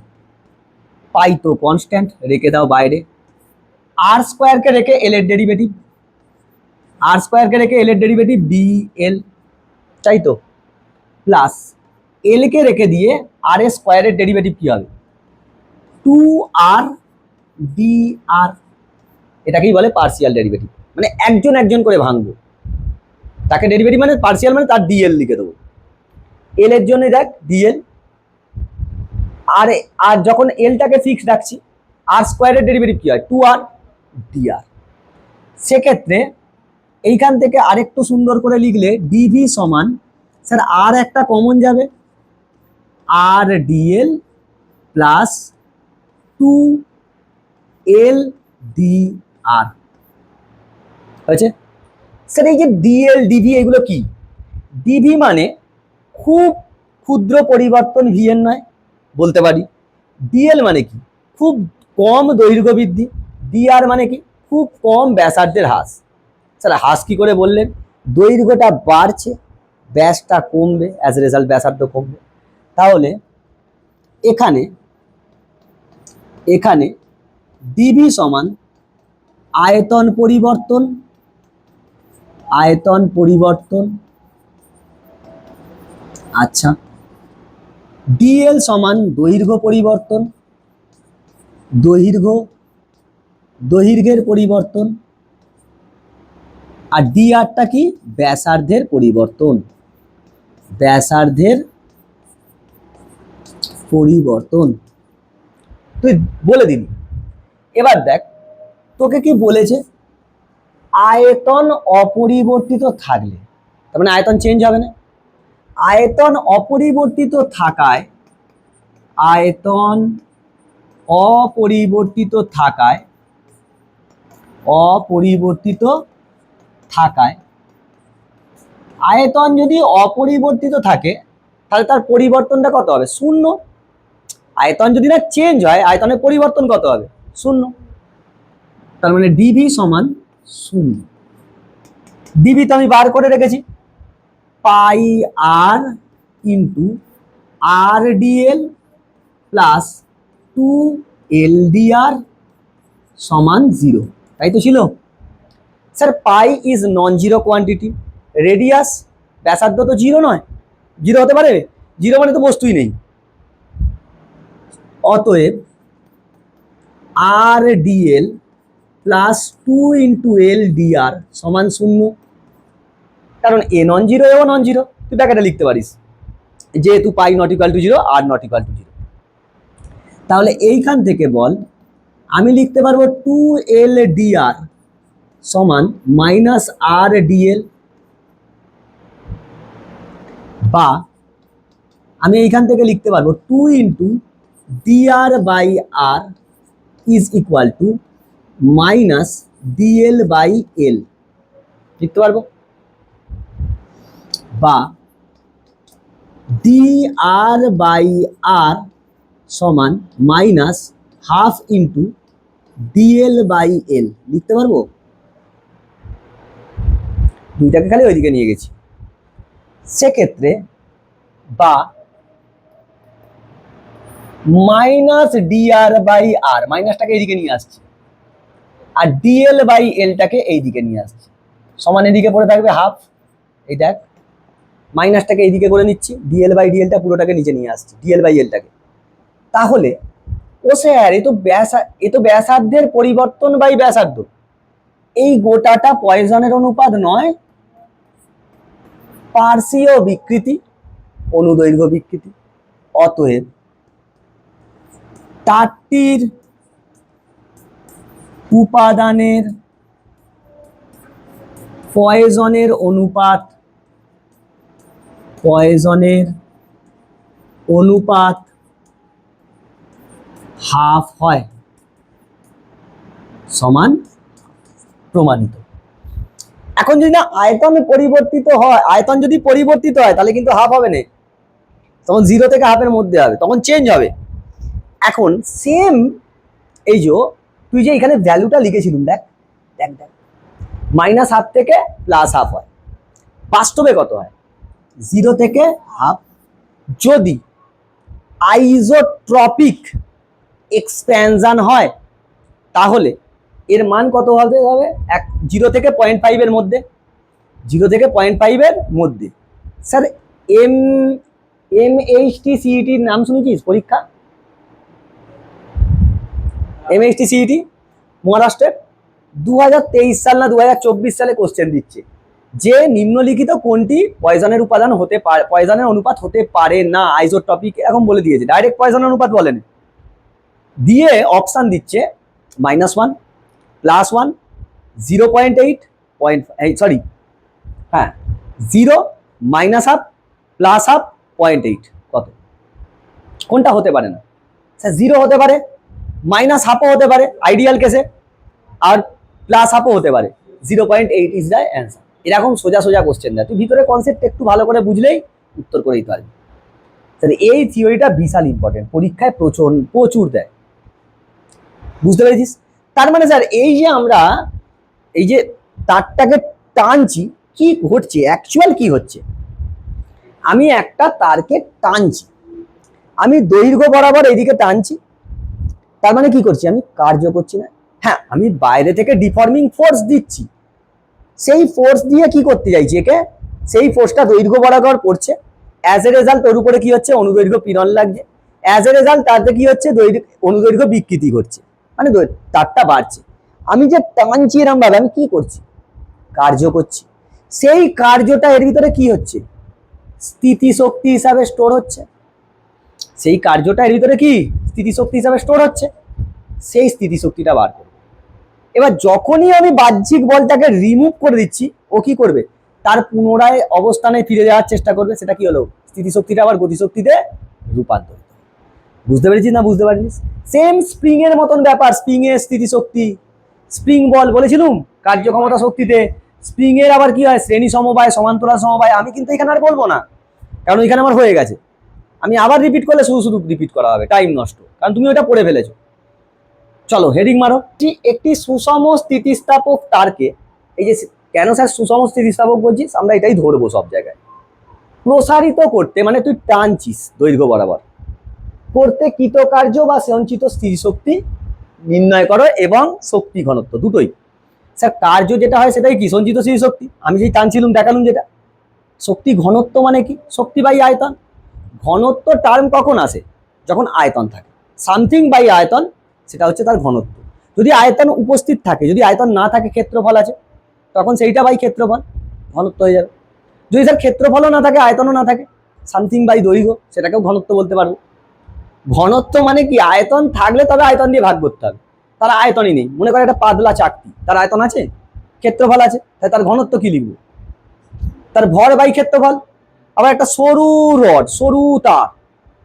S1: পাই তো কনস্ট্যান্ট রেখে দাও বাইরে, আর স্কোয়ারকে রেখে এল এর ডেরিভেটিভ, আর স্কোয়ারকে রেখে এল এর ডেরিভেটিভ ডি এল, তাই তো, প্লাস এল কে রেখে দিয়ে আর এর স্কোয়ারের ডেরিভেটিভ কি হবে? 2r dr, এটাকেই বলে পার্সিয়াল ডেরিভেটিভ, মানে একজন একজন করে ভাঙবো, তাকে ডেরিভেটিভ মানে পার্সিয়াল মানে তার ডিএল লিখে দেবো। এল এর জন্য দেখ ডিএল, আর আর যখন এলটাকে ফিক্স রাখছি, আর স্কোয়ারের ডেরিভেটিভ কি হয়? 2r dr। সেক্ষেত্রে এইখান থেকে আরেকটু সুন্দর করে লিখলে ডিভি সমান, স্যার আর একটা কমন যাবে, আর ডিএল প্লাস 2l dr হয়েছে। স্যার এই যে ডিএল ডিভি এগুলো কি? ডিভি মানে খুব ক্ষুদ্র পরিবর্তন ভি এর নয়, বলতে পারি। ডিএল মানে কি? খুব কম দৈর্ঘ্য বৃদ্ধি। ডিআর মানে কি? খুব কম ব্যাসার্ধের হ্রাস। স্যার হ্রাস কি করে বললেন? দৈর্ঘ্যটা বাড়ছে, ব্যাসটা কমবে, অ্যাজ এ রেজাল্ট ব্যাসার্ধ কমবে। তাহলে এখানে এখানে ডিভি সমান আয়তন পরিবর্তন, আয়তন পরিবর্তন, আচ্ছা, ডিএল সমান দৈর্ঘ্য পরিবর্তন, দৈর্ঘ্যের পরিবর্তন, আর ডিআরটা কি? ব্যাসার্ধের পরিবর্তন, ব্যাসার্ধের পরিবর্তন। তুই বলে দিলি। এবার দেখ তোকে কি বলেছে, আয়তন অপরিবর্তিত থাকলে, তার মানে আয়তন চেঞ্জ হবে না। আয়তন অপরিবর্তিত থাকায়, আয়তন অপরিবর্তিত থাকায়, অপরিবর্তিত থাকায়, আয়তন যদি অপরিবর্তিত থাকে তাহলে তার পরিবর্তনটা কত হবে? শূন্য। আয়তন যদি না চেঞ্জ হয়, আয়তনের পরিবর্তন কত হবে? শূন্য। তার মানে ডিভি সমান শূন্য। ডিভি তো আমি বার করে রেখেছি, পাই আর ইন্টু আর ডিএল প্লাস 2l dr সমান 0, তাই তো ছিল। Sir pi is non zero quantity, radius ব্যাসার্ধ তো জিরো নয়, জিরো হতে পারে? জিরো মানে তো বস্তুই নেই। অতএব আর DL plus 2 into L DR সমান শূন্য, কারণ এ নন জিরো এও নন জিরো, তুই ব্যাকেটে লিখতে পারিস, যেহেতু pi not equal to zero R not equal to zero. তাহলে এইখান থেকে বল আমি লিখতে পারবো 2l dr সমান মাইনাস আর ডিএল, বা আমি এইখান থেকে লিখতে পারবো 2 into dr by R is equal to minus DL by L লিখতে পারবো, বা dr বাই আর সমান minus half into DL by L লিখতে পারবো। দুইটাকে খালি ওইদিকে নিয়ে গেছি। সেক্ষেত্রে বা মাইনাস ডিআর বাই আর, মাইনাসটাকে এইদিকে নিয়ে আসছি, আর ডিএল বাই এলটাকে এইদিকে নিয়ে আসছি, সমান এদিকে পড়ে থাকবে হাফ। এই দেখ মাইনাসটাকে এইদিকে করে নিচ্ছি, ডিএল বাই ডিএলটা পুরোটাকে নিচে নিয়ে আসছি, ডিএল বাই এলটাকে। তাহলে ও স্যার এ তো ব্যাসার্ধের পরিবর্তন বাই ব্যাসার্ধ, এই গোটাটা পয়জনের অনুপাত নয়, পার্শ্বীয় বিকৃতি, অনুদৈর্ঘ্য বিকৃতি। অতএব তারটির উপাদানের পয়জনের অনুপাত, পয়জনের অনুপাত হাফ হয়, সমান প্রমাণিত। এখন যদি না আয়তন পরিবর্তিত হয়, আয়তন যদি পরিবর্তিত হয় তাহলে কিন্তু হাফ হবে না, তখন 0 থেকে হাফের মধ্যে হবে, তখন চেঞ্জ হবে। এখন সেম এই যে তুই যে এখানে ভ্যালুটা লিখেছিলুম, দেখ দেখ দেখ, -1/2 থেকে +1/2 হয়, বাস্তবে কত হয়? 0 থেকে হাফ। যদি আইজোট্রপিক এক্সপ্যানশন হয় তাহলে এর মান কত হতে হবে? 0 থেকে 0.5 এর মধ্যে, 0 থেকে 0.5 এর মধ্যে। স্যার MHT CET নাম শুনেছিস? পরীক্ষা MHT CET মহারাষ্ট্রের 2023 সাল না 2024 সালে কোশ্চেন দিচ্ছে যে নিম্নলিখিত কোনটি পয়জনের উপাদান হতে পারে, পয়জনের অনুপাত হতে পারে না, আইজোট্রপিক এরকম বলে দিয়েছে, ডাইরেক্ট পয়জনের অনুপাত বলেন, দিয়ে অপশন দিচ্ছে -1, +1, 0.8, সরি হ্যাঁ 0, -1/2, +1/2, 0.8, কত? কোনটা হতে পারে না? স্যার 0 হতে পারে, -1/2 হতে পারে আইডিয়াল কেসে, আর +1/2 হতে পারে। 0.8 ইজ দ্য অ্যান্সার। এরকম সোজা সোজা কোশ্চেন দেয়, তুই ভিতরে কনসেপ্ট একটু ভালো করে বুঝলেই উত্তর করে দিতে পারবি। তাহলে এই থিওরিটা বিশাল ইম্পর্টেন্ট, পরীক্ষায় প্রচুর দেয়, বুঝতে পেরেছিস? তার মানে স্যার এই যে আমরা এই যে তারটাকে টানছি, কি ঘটছে, অ্যাকচুয়াল কি হচ্ছে? আমি একটা তারকে টানছি, আমি দৈর্ঘ্য বরাবর এইদিকে টানছি, তার মানে কি করছি? আমি কার্য করছি না। হ্যাঁ, আমি বাইরে থেকে ডিফর্মিং ফোর্স দিচ্ছি, সেই ফোর্স দিয়ে কি করতে চাইছি একে, সেই ফোর্সটা দৈর্ঘ্য বরাবর পড়ছে, অ্যাজ এ রেজাল্ট ওর উপরে কি হচ্ছে? অনুদৈর্ঘ্য পীড়ন লাগছে, অ্যাজ এ রেজাল্ট তাতে কি হচ্ছে? অনুদৈর্ঘ্য বিকৃতি ঘটছে, মানে তারটা বাড়ছে। আমি যে টানছি এরম ভাবে, আমি কি করছি? কার্য করছি। সেই কার্যটা এর ভিতরে কি হচ্ছে? স্থিতিশক্তি হিসাবে স্টোর হচ্ছে। সেই কার্যটা এর ভিতরে কি স্থিতিশক্তি হিসাবে স্টোর হচ্ছে, সেই স্থিতিশক্তিটা বার করবে। এবার যখনই আমি বাহ্যিক বলটাকে রিমুভ করে দিচ্ছি, ও কি করবে? তার পুনরায় অবস্থানে ফিরে যাওয়ার চেষ্টা করবে। সেটা কি হলো? স্থিতিশক্তিটা আবার গতিশক্তিতে রূপান্তরিত। বুঝতে পেরেছিস না বুঝতে পারিস? সেম স্প্রিং এর মতন ব্যাপার, স্প্রিং এর স্থিতিশক্তি, স্প্রিং বল বলেছিলুম কার্যক্ষমতা শক্তিতে, স্প্রিং এর আবার কি হয়? শ্রেণী সমবায়, সমান্তরাল সমবায়। আমি কিন্তু এখানে আর বলবো না, কারণ এখানে আমার হয়ে গেছে। আমি আবার রিপিট করলে শুধু শুধু রিপিট করা হবে, টাইম নষ্ট, কারণ তুমি ওটা পড়ে ফেলেছো। চলো হেডিং মারো। একটি সুষম স্থিতিস্থাপক তারকে, এই যে কেন স্যার সুষম স্থিতিস্থাপক বলছিস, আমরা এটাই ধরবো সব জায়গায়, প্রসারিত করতে, মানে তুই টানছিস দৈর্ঘ্য বরাবর, করতে কৃতকার্য বা সঞ্চিত স্থিতিশক্তি নির্ণয় করো এবং শক্তি ঘনত্ব দুটোই। স্যার কার্য যেটা হয় সেটাই কি? সঞ্চিত স্থিতিশক্তি। আমি যেই টানছিলাম দেখালুম যেটা। শক্তি ঘনত্ব মানে কি? শক্তি বাই আয়তন। ঘনত্ব টার্ম কখন আসে? যখন আয়তন থাকে। সামথিং বাই আয়তন, সেটা হচ্ছে তার ঘনত্ব। যদি আয়তন উপস্থিত থাকে, যদি আয়তন না থাকে, ক্ষেত্রফল আছে, তখন সেইটা বাই ক্ষেত্রফল, ঘনত্ব হয়ে যাবে। যদি স্যার ক্ষেত্রফলও না থাকে, আয়তনও না থাকে, সামথিং বাই দৈর্ঘ্য, সেটাকেও ঘনত্ব বলতে পারবো। ঘনত্ব মানে কি? আয়তন থাকলে তবে আয়তন দিয়ে ভাগ করতে হবে, তার আয়তনই নেই। মনে করে একটা পাতলা চাকতি, তার আয়তন আছে, ক্ষেত্রফল আছে, তাই তার ঘনত্ব কি লিখবো? তার ভর বাই ক্ষেত্রফল। আবার একটা সরু রড, সরু তার,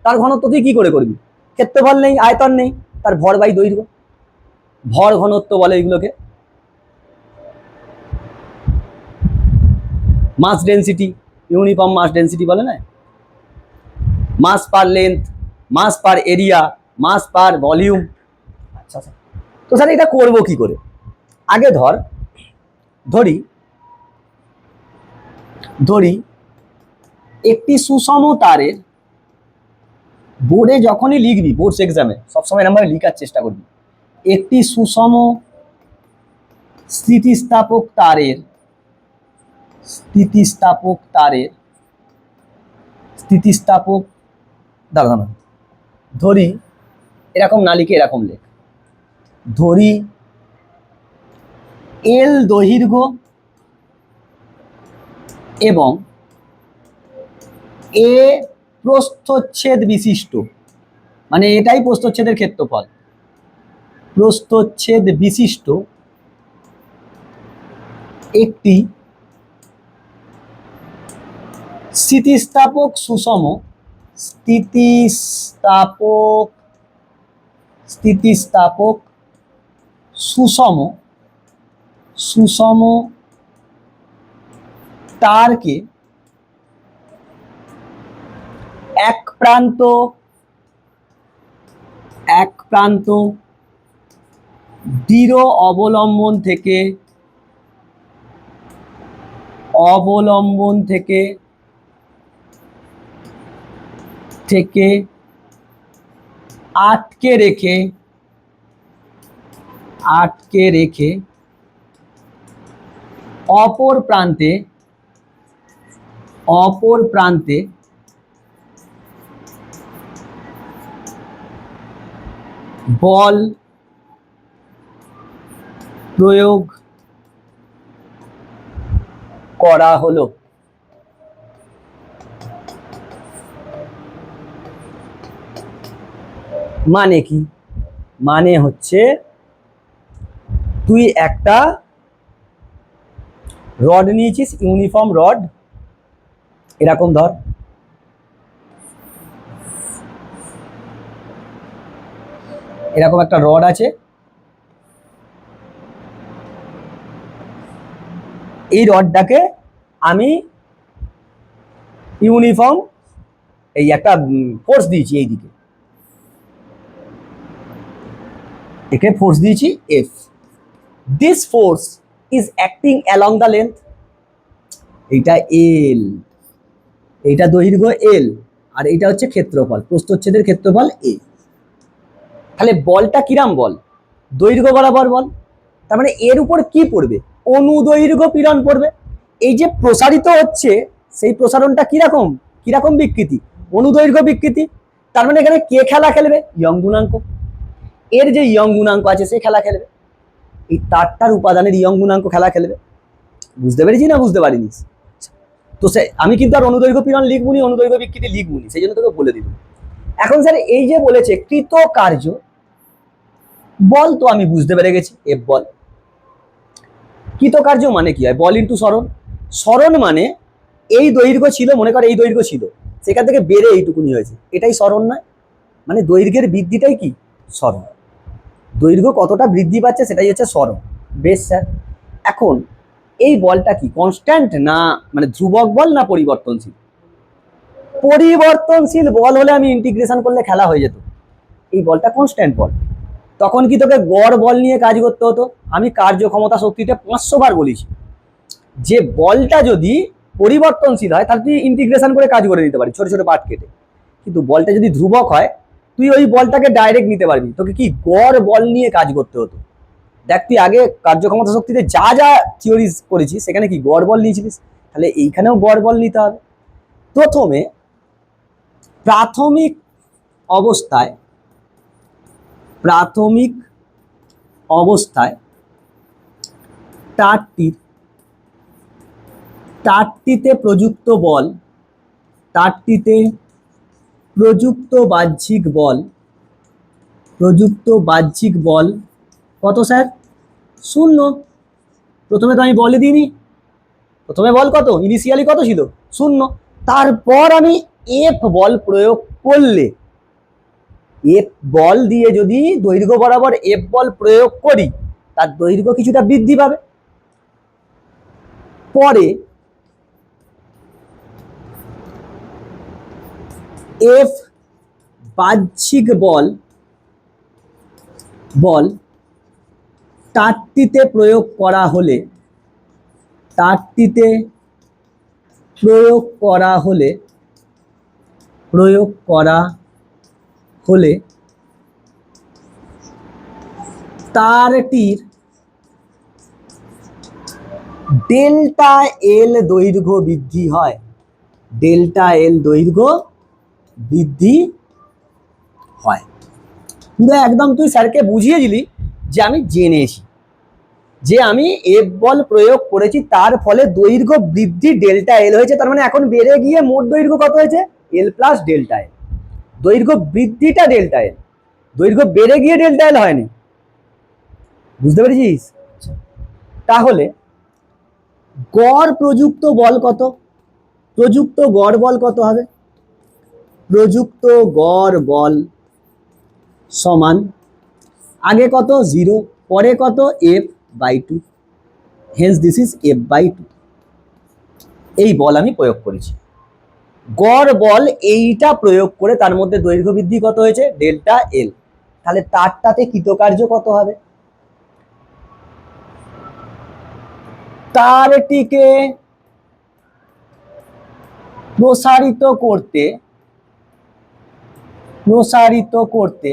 S1: তার ঘনত্ব তুই কি করে করবি? ক্ষেত্রফল নেই, আয়তন নেই, তার ভর বাই দৈর্ঘ্য, ভর ঘনত্ব বলে এগুলোকে। মাস ডেন্সিটি, ইউনিফর্ম মাস ডেন্সিটি বলে না, মাস পার লেন্থ, মাস পার এরিয়া, মাস পার ভলিউম। আচ্ছা স্যার, তো স্যার এটা করবো কি করে? আগে ধরি একটি সুষম তারের, বোর্ডে যখনই লিখবি, বোর্ডস এক্সামে সবসময় নাম্বার লিখার চেষ্টা করবি, একটি সুষম স্থিতিস্থাপক তারের দাঁড়ানো, ধরি এরকম না লিখে এরকম লেখ, ধরি এল দৈর্ঘ্য এবং এ প্রস্থচ্ছেদ বিশিষ্ট, মানে এটাই প্রস্থচ্ছেদের ক্ষেত্রফল, প্রস্থচ্ছেদ বিশিষ্ট একটি স্থিতিস্থাপক সুষম স্থিতিস্থাপক স্থিতিস্থাপক সুষম সুষম তারকে এক প্রান্ত দৃঢ় অবলম্বন থেকে আটকে রেখে অপর প্রান্তে বল প্রয়োগ করা হলো। মানে কি? মানে হচ্ছে তুই একটা রড নিয়েছিস, ইউনিফর্ম রড, এরকম ধর, এরকম একটা রড আছে, এই রডটাকে আমি ইউনিফর্ম এই একটা ফোর্স দিয়েছি, এইদিকে একে ফোর্স দিয়েছি F. This force is acting along the length, এইটা এল, এইটা দৈর্ঘ্য এল, আর এইটা হচ্ছে ক্ষেত্রফল, প্রস্থচ্ছেদের ক্ষেত্রফল এ। তাহলে বলটা কিরাম বল? দৈর্ঘ্য বরাবর বল, তার মানে এর উপর কি পড়বে? অনুদৈর্ঘ্য পীড়ন পড়বে। এই যে প্রসারিত হচ্ছে, সেই প্রসারণটা কিরকম বিকৃতি? অনুদৈর্ঘ্য বিকৃতি। তার মানে এখানে কে খেলা খেলবে? ইয়ং গুণাঙ্ক। এর যে ইয়ং গুণাঙ্ক আছে সে খেলা খেলবে, এই তারটার উপাদানের ইয়ং গুণাঙ্ক খেলা খেলবে। বুঝতে পেরেছি না বুঝতে পারিনি? তো সে আমি কিন্তু আর অনুদৈর্ঘ্য পীড়ন লিখবুনি, অনুদৈর্ঘ্য বিকৃতি লিখবুনি, সেই জন্য তোকে বলে দিব। এখন স্যার এই যে বলেছে কৃতকার্য বল, তো আমি বুঝতে পেরে গেছি এফ বল। কৃতকার্য মানে কি হয়? বল ইন্টু সরণ। সরণ মানে এই দৈর্ঘ্য ছিল, মনে কর এই দৈর্ঘ্য ছিল, সেখান থেকে বেড়ে এইটুকুনি হয়েছে, এটাই সরণ নয়? মানে দৈর্ঘ্যের বৃদ্ধিটাই কি? সরণ। দৈর্ঘ্য কতটা বৃদ্ধি পাচ্ছে সেটাই হচ্ছে সরণ। বেশ স্যার, এখন এই বলটা কি কনস্ট্যান্ট না মানে ধ্রুবক বল না পরিবর্তনশীল? পরিবর্তনশীল বল হলে আমি ইন্টিগ্রেশন করলে খেলা হয়ে যেত। এই বলটা কনস্ট্যান্ট বল, তখন কি তোকে গড় বল নিয়ে কাজ করতে হতো। আমি কার্যক্ষমতা শক্তিতে 500 বার বলেছি যে বলটা যদি পরিবর্তনশীল হয় তাহলে তুই ইন্টিগ্রেশন করে কাজ করে নিতে পারিস, ছোট ছোট পার্ট কেটে। কিন্তু বলটা যদি ধ্রুবক হয় তুই ওই বলটাকে ডাইরেক্ট নিতে পারবি, তোকে কি গড় বল নিয়ে কাজ করতে হতো। দেখ তুই আগে কার্যক্ষমতা শক্তিতে যা যা থিওরিজ করেছিস সেখানে কি গড় বল নিয়েছিলিস, তাহলে এইখানেও গড় বল নিতে হবে। প্রথমে প্রাথমিক অবস্থায় তারটিতে প্রযুক্ত বাহ্যিক বল কত স্যার? 0। প্রথমে তো আমি বলে দিইনি, প্রথমে বল কত? ইনিশিয়ালি কত ছিল? 0। তারপর আমি এফ বল প্রয়োগ করলে, এফ বল দিয়ে যদি দৈর্ঘ্য বরাবর এফ বল প্রয়োগ করি, তার দৈর্ঘ্য কিছুটা বৃদ্ধি পাবে। পরে এফ বাহ্যিক বল তারটিতে প্রয়োগ করা হলে তারটির ডেল্টা এল দৈর্ঘ্য বৃদ্ধি হয়। ডেল্টা এল দৈর্ঘ্য বৃদ্ধি হয়। একদম তুই স্যারকে বুঝিয়ে দিলি যে আমি জেনেছি যে আমি এফ বল প্রয়োগ করেছি তার ফলে দৈর্ঘ্য বৃদ্ধি ডেল্টা এল হয়েছে, তার মানে এখন বেড়ে গিয়ে মোট দৈর্ঘ্য কত হয়েছে? এল প্লাস ডেল্টা এল। দৈর্ঘ্য বৃদ্ধিটা ডেল্টা এল, দৈর্ঘ্য বেড়ে গিয়ে ডেল্টা এল হয়নি। বুঝতে পেরেছিস? তাহলে গড় প্রযুক্ত বল কত? প্রযুক্ত গড় বল কত হবে? প্রযুক্ত গড় বল সমান আগে কত 0, পরে কত f/2, Haynes this is f/2। এই বল আমি প্রয়োগ করেছি। গড় বল এইটা প্রয়োগ করে তার মধ্যে দৈর্ঘ্য বৃদ্ধি কত হয়েছে? Delta L. তাহলে তারটাতে কৃতকার্য কত হবে? তারটিকে প্রসারিত করতে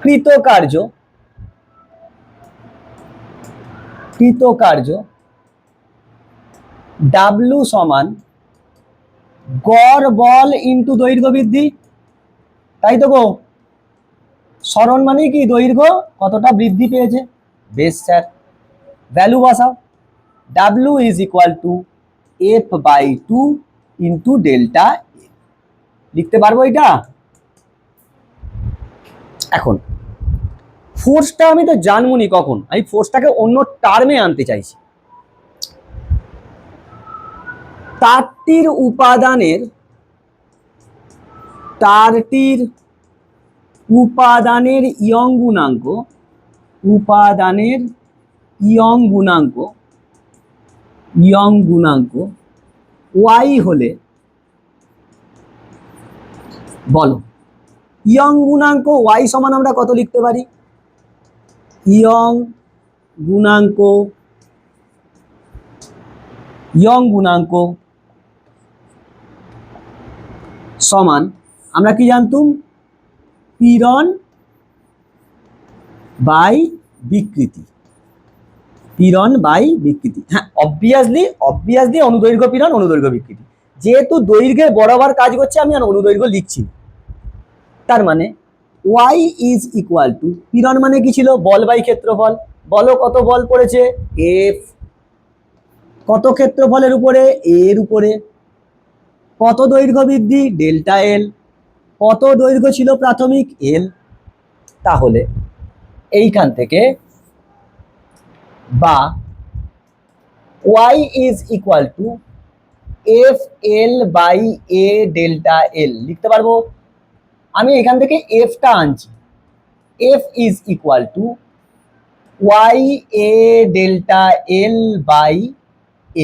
S1: কৃতকার্য ডাব্লু সমান গড় বল ইন্টু দৈর্ঘ্য বৃদ্ধি, তাই তো গো? সরণ মানে কি? দৈর্ঘ্য কতটা বৃদ্ধি পেয়েছে। বেশ স্যার, ভ্যালু বসাও। W is equal two f/2 into delta L. লিখতে পারবো এটা? এখন ফোর্সটা আমি তো জানবনি কখন, আমি ফোর্সটাকে অন্য টার্মে আনতে চাইছি। তারটির উপাদানের ইয়ং গুণাঙ্ক y হলে, বলো ইয়ং গুণাঙ্ক y সমান আমরা কত লিখতে পারি? ইয়ং গুণাঙ্ক সমান আমরা কি জানতুম? পীড়ন বাই বিকৃতি। হ্যাঁ, অবভিয়াসলি অনুদৈর্ঘ্য পীড়ন, অনুদৈর্ঘ্য বিকৃতি। যেহেতু দৈর্ঘ্যের বরাবর কাজ করছে, আমি আর অনুদৈর্ঘ্য লিখছি না। তার মানে y ইজ ইকুয়াল টু, পীড়ন মানে কি ছিল? বল বাই ক্ষেত্রফল। বলো কত বল পড়েছে? f। কত ক্ষেত্রফলের উপরে? এর উপরে। কত দৈর্ঘ্য বৃদ্ধি? Delta L. কত দৈর্ঘ্য ছিল প্রাথমিক? এল। তাহলে এইখান থেকে বা y is equal to F L by A delta L লিখতে পারবো। আমি এখান থেকে এফটা আনছি, F is equal to Y A delta L by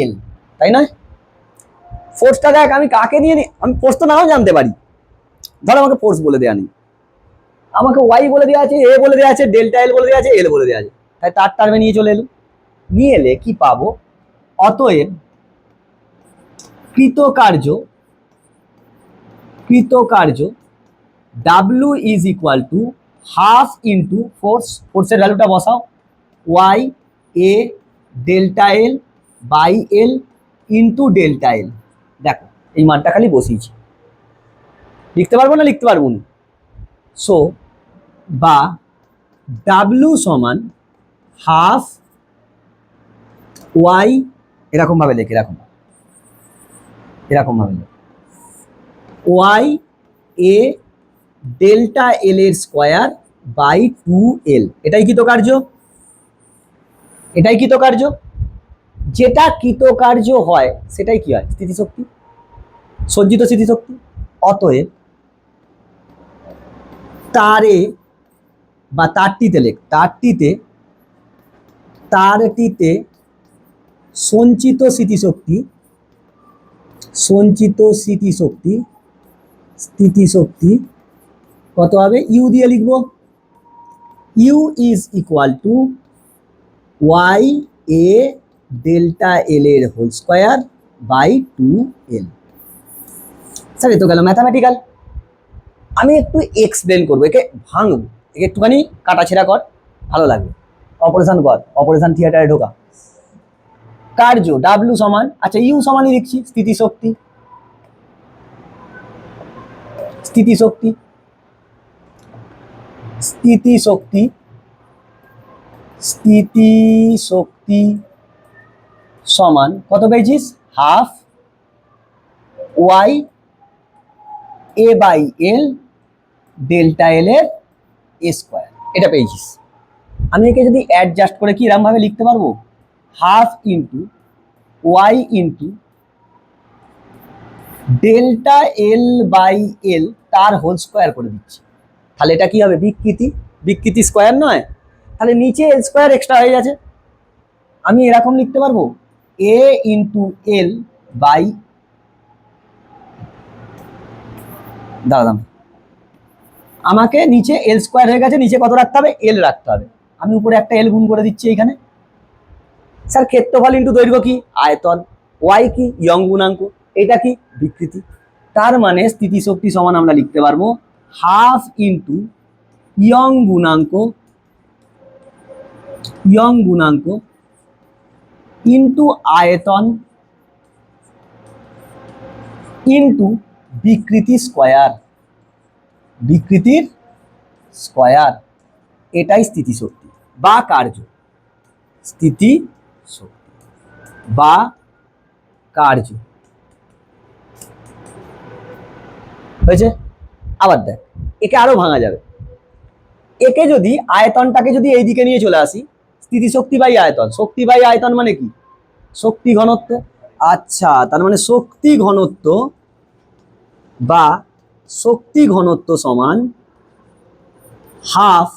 S1: L, তাই নয়? ফোর্সটা দেখ, আমি কাকে দিয়ে আমি ফোর্স তো নাও জানতে পারি। ধর আমাকে ফোর্স বলে দেওয়া নেই, আমাকে ওয়াই বলে দেওয়া আছে, এ বলে দেওয়া আছে, ডেল্টা এল বলে দেওয়া আছে, এল বলে দেওয়া আছে। তাই তার টার্মে নিয়ে চলে এলো। নিয়ে এলে কি পাবো? অতএব কৃতকার্য W is equal to half into ফোর্সের ভ্যালুটা বসাও, Y A delta L by L into delta L. দেখো এই মানটা খালি বসিয়েছি, লিখতে পারবো না? লিখতে পারবো না। সো বা ডাব্লু সমান হাফ ওয়াই, এরকম ভাবে লেখে, এরকম ভাবে লেখে, ওয়াই এ ডেল্টা এল এর স্কোয়ার বাই 2l। এটাই কৃতকার্য। যেটা কৃতকার্য হয় সেটাই কি হয়? স্থিতিশক্তি, সজ্জিত স্থিতিশক্তি। অতএব তারে বা তারটিতে সঞ্চিত স্থিতিশক্তি কত হবে? ইউ দিয়ে লিখবো। U is equal to Y A delta L এর whole square by 2l। Sir এ তো গেল ম্যাথামেটিক্যাল। আমি একটু এক্সপ্লেন করবো, একে ভাঙবো, একে একটুখানি কাটাছেড়া কর, ভালো লাগবে। অপারেশন কর, অপারেশন থিয়েটারে ঢোকা। কার্য ডাব্লু সমান, আচ্ছা ইউ সমানই লিখছি, স্থিতিশক্তি স্থিতি শক্তি সমান কত পেয়েছিস, half Y A by L delta L এর এ স্কোয়ার, এটা পেয়েছিস। আমি একে যদি অ্যাডজাস্ট করে কি এরকম ভাবে লিখতে পারবো, half into Y into delta L by L তার হোল স্কোয়ার করে দিচ্ছি, তাহলে এটা কি হবে, বিকৃতি, বিকৃতি স্কোয়ার নয়, তাহলে নিচে এল স্কোয়ার এক্সট্রা হয়ে গেছে। আমি এরকম লিখতে পারবো এ ইন্টু এল বাই, দাঁড়ান আমাকে নিচে এল স্কোয়ার হয়ে গেছে, নিচে কত রাখতে হবে, এল রাখতে হবে, আমি উপরে একটা এল গুণ করে দিচ্ছি এইখানে। স্যার ক্ষেত্রফল ইন্টু দৈর্ঘ্য কি, আয়তন, ওয়াই কি, ইয়ং গুণাঙ্ক, এটা কি, বিকৃতি। তার মানে স্থিতিশক্তি সমান আমরা লিখতে পারবো হাফ ইন্টু ইয়ং গুণাঙ্ক, ইয়ং গুণাঙ্ক ইন্টু আয়তন ইন্টু বিকৃতি স্কোয়ার, বিকৃতির স্কোয়ার, এটাই স্থিতিশক্তি বা কার্য, স্থিতি শক্তি বা কার্য হয়েছে। আবার দেখ একে আরো ভাঙা যাবে, একে যদি আয়তনটাকে যদি এই দিকে নিয়ে চলে আসি, স্থিতিশক্তি বাই আয়তন, শক্তি বাই আয়তন মানে কি, শক্তি ঘনত্ব। আচ্ছা তার মানে শক্তি ঘনত্ব বা শক্তি ঘনত্ব সমান হাফ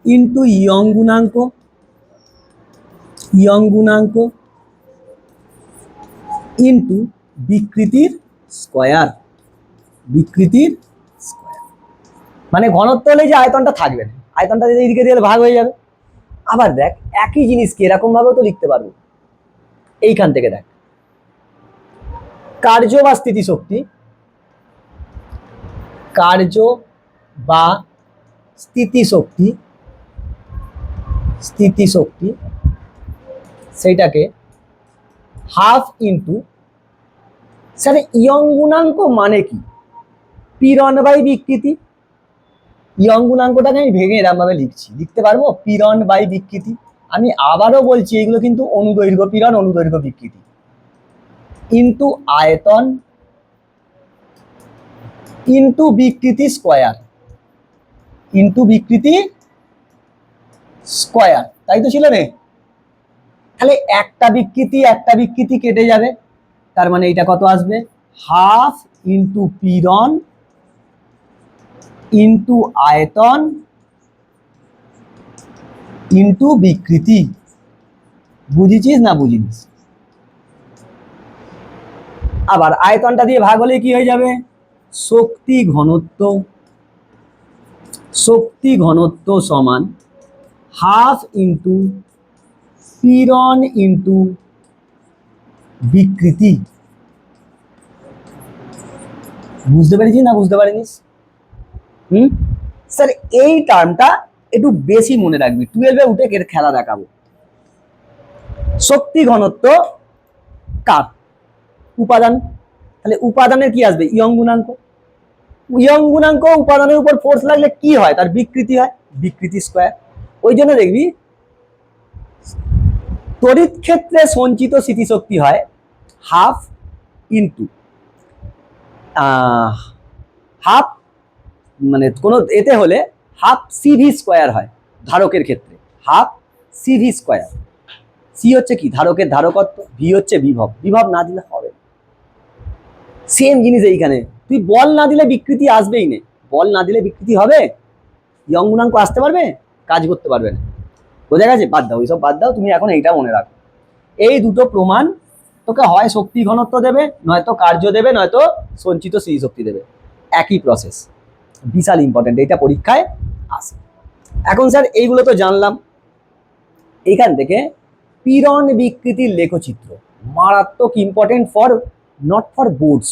S1: ইন্টু ইয়ং গুণাঙ্ক, ইয়ং গুণাঙ্ক ইন্টু বিকৃতির স্কোয়ার, বিকৃতির স্কোয়ার। মানে ঘনত্ব হলে যে আয়তনটা থাকবে না, আয়তনটা যদি এইদিকে দিয়ে ভাগ হয়ে যাবে। আবার দেখ একই জিনিসকে এরকম ভাবেও তো লিখতে পারবো, এইখান থেকে দেখ কার্য বা স্থিতিশক্তি, কার্য বা স্থিতিশক্তি, স্থিতিশক্তি সেইটাকে হাফ ইন্টু, স্যার ইয়ং গুণাঙ্ক মানে কি, পীড়ন বাই বিকৃতি, ইয়ং গুণাঙ্কটাকে আমি ভেঙে এরকম ভাবে লিখছি, লিখতে পারবো পীড়ন বাই বিকৃতি। আমি আবারও বলছি এগুলো কিন্তু অনুদৈর্ঘ্য পীড়ন, অনুদৈর্ঘ্য বিকৃতি, ইন্টু আয়তন ইন্টু বিকৃতি স্কোয়ার, ইন্টু বিকৃতি স্কোয়ার, তাই তো ছিল রে। তাহলে একটা বিকৃতি কেটে যাবে, তার মানে এটা কত আসবে, হাফ ইন্টু পীড়ন ইন্টু আয়তন ইন্টু বিকৃতি। বুঝেছিস না বুঝিস? আবার আয়তনটা দিয়ে ভাগ হলে কি হয়ে যাবে, শক্তি ঘনত্ব, শক্তি ঘনত্ব সমান হাফ ইন্টু পীড়ন ইন্টু বিকৃতি। বুঝতে পেরেছিস না বুঝতে পারিস? স্যার এই টার্মটা একটু বেশি মনে রাখবি, 12-এ উঠে খেলা দেখাবো। শক্তি ঘনত্ব কার, উপাদান, তাহলে উপাদানের কি আসবে, ইয়ং গুণাঙ্ক, ইয়ং গুণাঙ্ক উপাদানের উপর ফোর্স লাগলে কি হয়, তার বিকৃতি হয়, বিকৃতি স্কোয়ার। ওই জন্য দেখবি তড়িৎ ক্ষেত্রে সঞ্চিত স্থিতিশক্তি হয় হাফ ইন্টু হাফ, মানে কোনো এতে হলে হাফ সিভি স্কোয়ার হয়, ধারকের ক্ষেত্রে হাফ সিভি স্কোয়ার। সি হচ্ছে কি, ধারকের ধারকত্ব, ভি হচ্ছে বিভব, বিভব না দিলে হবে। সেম জিনিস এইখানে, তুই বল না দিলে বিকৃতি আসবেই না, বল না দিলে বিকৃতি হবে, ইয়ং গুণাঙ্ক আসতে পারবে, কাজ করতে পারবে না। বোঝা গেছে? বাদ দাও এইসব, বাদ দাও, তুমি এখন এইটা মনে রাখো, এই দুটো প্রমাণ তোকে হয় শক্তি ঘনত্ব দেবে, নয়তো কার্য দেবে, নয়তো সঞ্চিত স্মৃতিশক্তি দেবে, একই প্রসেস। বিশাল ইম্পর্টেন্ট, এটা পরীক্ষায় আসে। এখন স্যার এইগুলো তো জানলাম, এইখান থেকে পীড়ন বিকৃতির লেখচিত্র মারাত্মক important, for not for boards,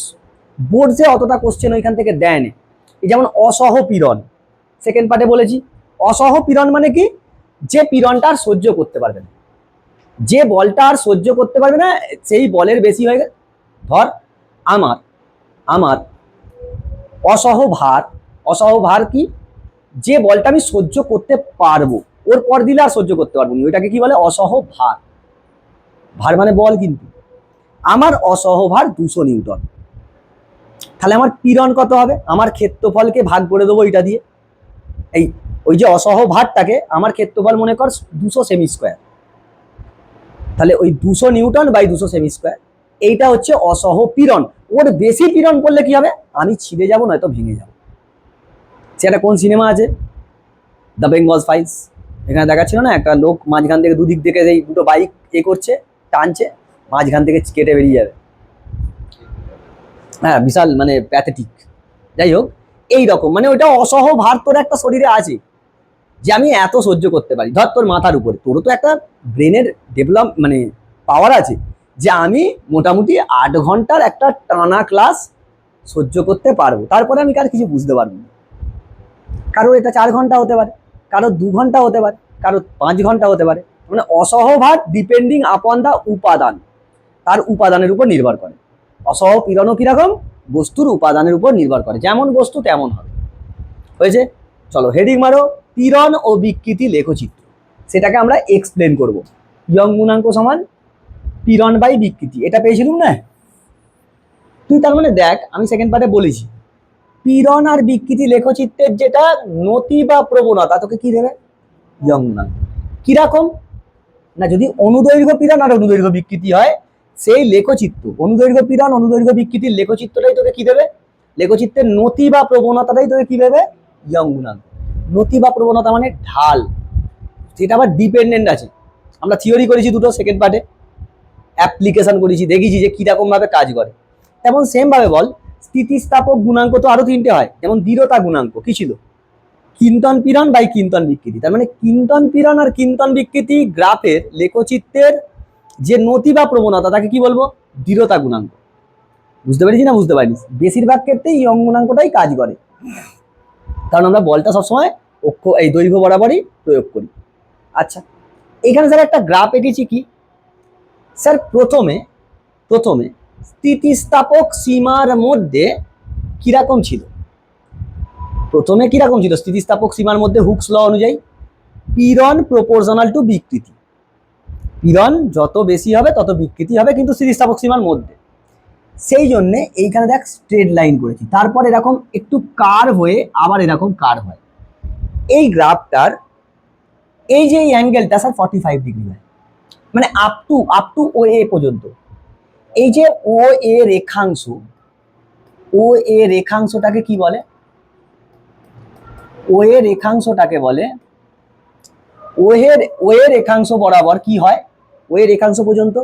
S1: বোর্ডসে অতটা কোশ্চেন ওইখান থেকে দেয় না। এই যেমন অসহ পীড়ন, সেকেন্ড পার্টে বলেছি, অসহ পীড়ন মানে কি, যে পীড়নটা আর সহ্য করতে পারবে না, যে বলটা আর সহ্য করতে পারবে না, সেই বলের বেশি হয়ে গেছে। ধর আমার আমার অসহ ভার, অসহ ভার কি, যে বলটা আমি সহ্য করতে পারবো, ওর পর দিলে আর সহ্য করতে পারবো না, ওইটাকে কি বলে অসহ ভার। ভার মানে বল, কিন্তু আমার অসহ ভার 200 নিউটন। তাহলে আমার পীড়ন কত হবে? আমার ক্ষেত্রফলকে ভাগ করে দেবো এটা দিয়ে, এই ওই যে অসহ ভারটাকে আমার ক্ষেত্রফল মনে কর 200 সেমি স্কোয়ার, তাহলে ওই 200 নিউটন বাই 200 সেমি স্কোয়ার, এইটা হচ্ছে অসহ পীড়ন। ওর বেশি পীড়ন করলে কি হবে? আমি ছিঁড়ে যাবো, নয়তো ভেঙে যাবো। সেটা কোন সিনেমা আছে? The Bengal files. এখানে দেখাচ্ছিল না, একটা লোক মাঝখান থেকে দুদিক থেকে এই দুটো বাইক করছে, টানছে, মাঝখান থেকে কেটে বেরিয়ে যাবে। হ্যাঁ, বিশাল মানে প্যাথেটিক। যাই হোক, এই রকম মানে ওইটা অসহ ভার তোর একটা শরীরে আছে, যে আমি এত সহ্য করতে পারি। ধর তোর মাথার উপরে, তোরও তো একটা ব্রেনের ডেভেলপ মানে পাওয়ার আছে, যে আমি মোটামুটি 8 ঘন্টার একটা টানা ক্লাস সহ্য করতে পারবো, তারপরে আমি কার কিছু বুঝতে পারবো না। কারোর এটা 4 ঘন্টা হতে পারে, কারোর 2 ঘন্টা হতে পারে, কারোর 5 ঘন্টা হতে পারে। মানে অসহ ভার ডিপেন্ডিং আপন দা উপাদান, তার উপাদানের উপর নির্ভর করে। অসহ পীড়নও কিরকম? বস্তুর উপাদানের উপর নির্ভর করে, যেমন বস্তু তেমন হবে। হয়েছে? চলো হেডিং মারো, পীড়ন ও বিকৃতি লেখচিত্র। সেটাকে আমরা এক্সপ্লেন করব। ইয়ং গুণাঙ্ক সমান পীড়ন বাই বিকৃতি, এটা পেয়েছিলাম না তুই? তার মানে দেখ, আমি সেকেন্ড পার্টে বলেছি পীড়ন আর বিকৃতি লেখচিত্রের যেটা নতি বা প্রবণতা, তোকে কি দেবে? ইয়ং গুণাঙ্ক। কিরকম না, যদি অনুদৈর্ঘ্য পীড়ন আর অনুদৈর্ঘ্য বিকৃতি হয়, সেই লেখচিত্র, অনুদৈর্ঘ্য পীড়ন অনুদৈর্ঘ্য বিকৃতির লেখচিত্রটাই তোকে কি দেবে? লেখচিত্রের নতি বা প্রবণতাটাই তোকে কি দেবে? ইয়ং গুণাঙ্ক। নতি বা প্রবণতা মানে ঢাল, সেটা আবার ডিপেন্ডেন্ট আছে। আমরা থিওরি করেছি দুটো, সেকেন্ড পার্টে অ্যাপ্লিকেশন করেছি, দেখেছি যে কিরকম ভাবে কাজ করে। তেমন সেম ভাবে বল, স্থিতিস্থাপক গুণাঙ্ক তো আরো 3টে হয়, যেমন দৃঢ়তা গুণাঙ্ক কি ছিল? কিন্তন পীড়ন বাই কিন্তন বিকৃতি। তার মানে কিন্তন পীড়ন আর কিন্তন বিকৃতি গ্রাফের লেখচিত্রের যে নতি বা প্রবণতা, তাকে কি বলবো? দৃঢ়তা গুণাঙ্ক। বুঝতে পেরেছি না বুঝতে পারিস? বেশিরভাগ ক্ষেত্রেই ইয়ং গুণাঙ্কটাই কাজ করে, কারণ আমরা বলটা সবসময় এই দৈর্ঘ্য বরাবরই প্রয়োগ করি। আচ্ছা, এখানে স্যার একটা গ্রাফ এঁকেছি, কি স্যার? প্রথমে স্থিতিস্থাপক সীমার মধ্যে কিরকম ছিল? প্রথমে কিরকম ছিল স্থিতিস্থাপক সীমার মধ্যে? হুকস ল অনুযায়ী পীড়ন প্রপোর্শনাল টু বিকৃতি। পীড়ন যত বেশি হবে তত বিকৃতি হবে, কিন্তু স্থিতিস্থাপক সীমার মধ্যে। সেই জন্য এইখানে দেখ স্ট্রেট লাইন করেছি, তারপর এরকম একটু কার্ভ হয়ে আবার এরকম কার্ভ হয়। এই গ্রাফটার এই যে অ্যাঙ্গেলটা স্যার 45 ডিগ্রি হয়, মানে আপ টু ও এ পর্যন্ত। এই যে ও এ রেখাংশ, ও এ রেখাংশটাকে কি বলে? ও এ রেখাংশটাকে বলে, ও এ রেখাংশ বরাবর কি হয়? ও এ রেখাংশ পর্যন্ত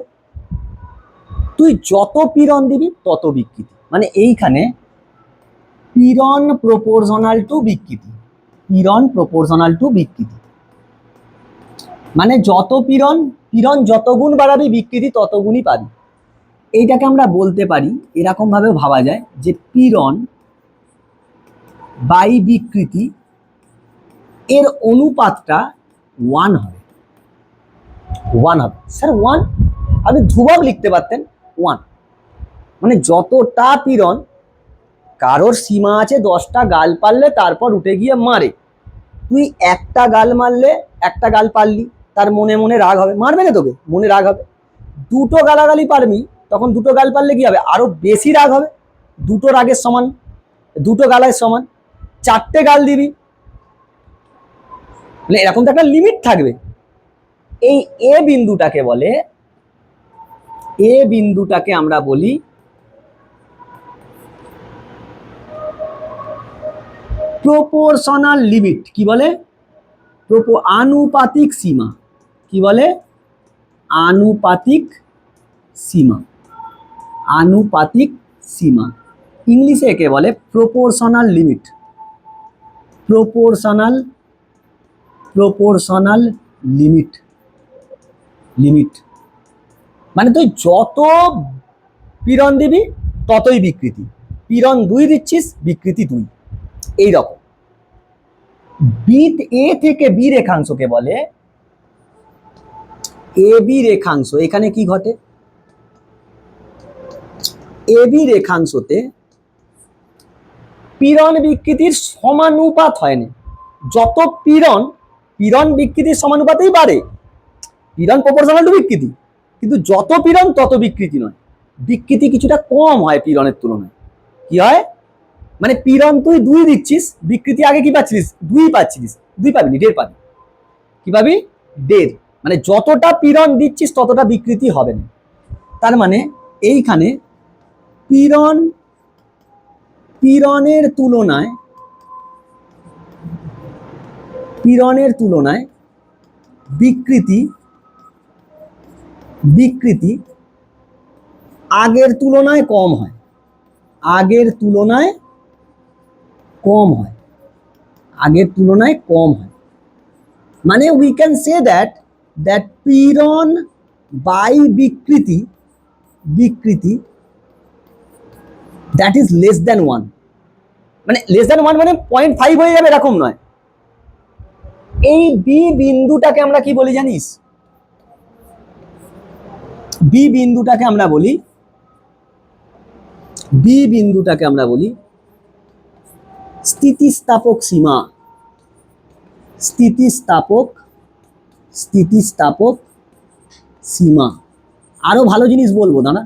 S1: তুই যত পীড়ন দিবি তত বিকৃতি। মানে এইখানে পীড়ন প্রপোর্শনাল টু বিকৃতি, পীড়ন প্রপোর্শনাল টু বিকৃতি মানে যত পীড়ন যত গুণ বাড়াবি, বিকৃতি তত গুণই পাবি। এইটাকে আমরা বলতে পারি, এরকম ভাবে ভাবা যায় যে পীড়ন বাই বিকৃতি এর অনুপাতটা 1 হবে। 1 হবে স্যার, 1 আপনি ধ্রুবক লিখতে পারতেন 1। মানে যতটা পীড়ন, কারোর সীমা আছে 10টা গাল পারলে তারপর উঠে গিয়ে মারে, তুই একটা গাল মারলে, একটা গাল পারলি, তার মনে মনে রাগ হবে, মারবে না তোকে, মনে রাগ হবে। দুটো গালাগালি পারবি, তখন দুটো গাল পারলে কি হবে? আরো বেশি রাগ হবে, দুটো রাগের সমান, দুটো গালের সমান। 4টে গাল দিবি, মানে এরকম তো একটা লিমিট থাকবে। এই এ বিন্দুটাকে বলে, এ বিন্দুটাকে আমরা বলি প্রপোর্শনাল লিমিট। কি বলে? আনুপাতিক সীমা। কি বলে? আনুপাতিক সীমা। আনুপাতিক সীমা ইংলিশে একে বলে প্রপোর্শনাল লিমিট। Proportional limit. মানে তুই যত পীড়ন দিবি ততই বিকৃতি। পীড়ন 2 দিচ্ছিস, বিকৃতি 2। এই রকম এ থেকে বি রেখাংশকে বলে এ বি রেখাংশ। এখানে কি ঘটে? এ বি রেখাংশতে পীড়ন বিকৃতির সমানুপাত হয় না। যত পীড়ন পীড়ন বিকৃতির সমানুপাতেই বাড়ে, পীড়ন প্রপোর্শনাল টু বিকৃতি, কিন্তু যত পীড়ন তত বিকৃতি নয়, বিকৃতি কিছুটা কম হয় পীড়নের তুলনায়। কি হয়, মানে পীড়ন তুই 2 দিচ্ছিস, বিকৃতি আগে কি পাচ্ছিলিস 2 পাচ্ছিলিস, 2 পাবিনি 1.5 পাবি, কি পাবি 1.5, মানে যতটা পীড়ন দিচ্ছিস ততটা বিকৃতি হবে না। তার মানে এইখানে পীড়নের তুলনায় বিকৃতি আগের তুলনায় কম হয়, মানে we can say that পীড়ন by বিকৃতি that is less than 1, মানে less than 1 মানে 0.5 হয়ে যাবে এরকম নয়। এই বি বিন্দুটাকে আমরা কি বলি জানিস, বি বিন্দুটাকে আমরা বলি স্থিতিস্থাপক সীমা। আরো ভালো জিনিস বলবো দাঁড়া,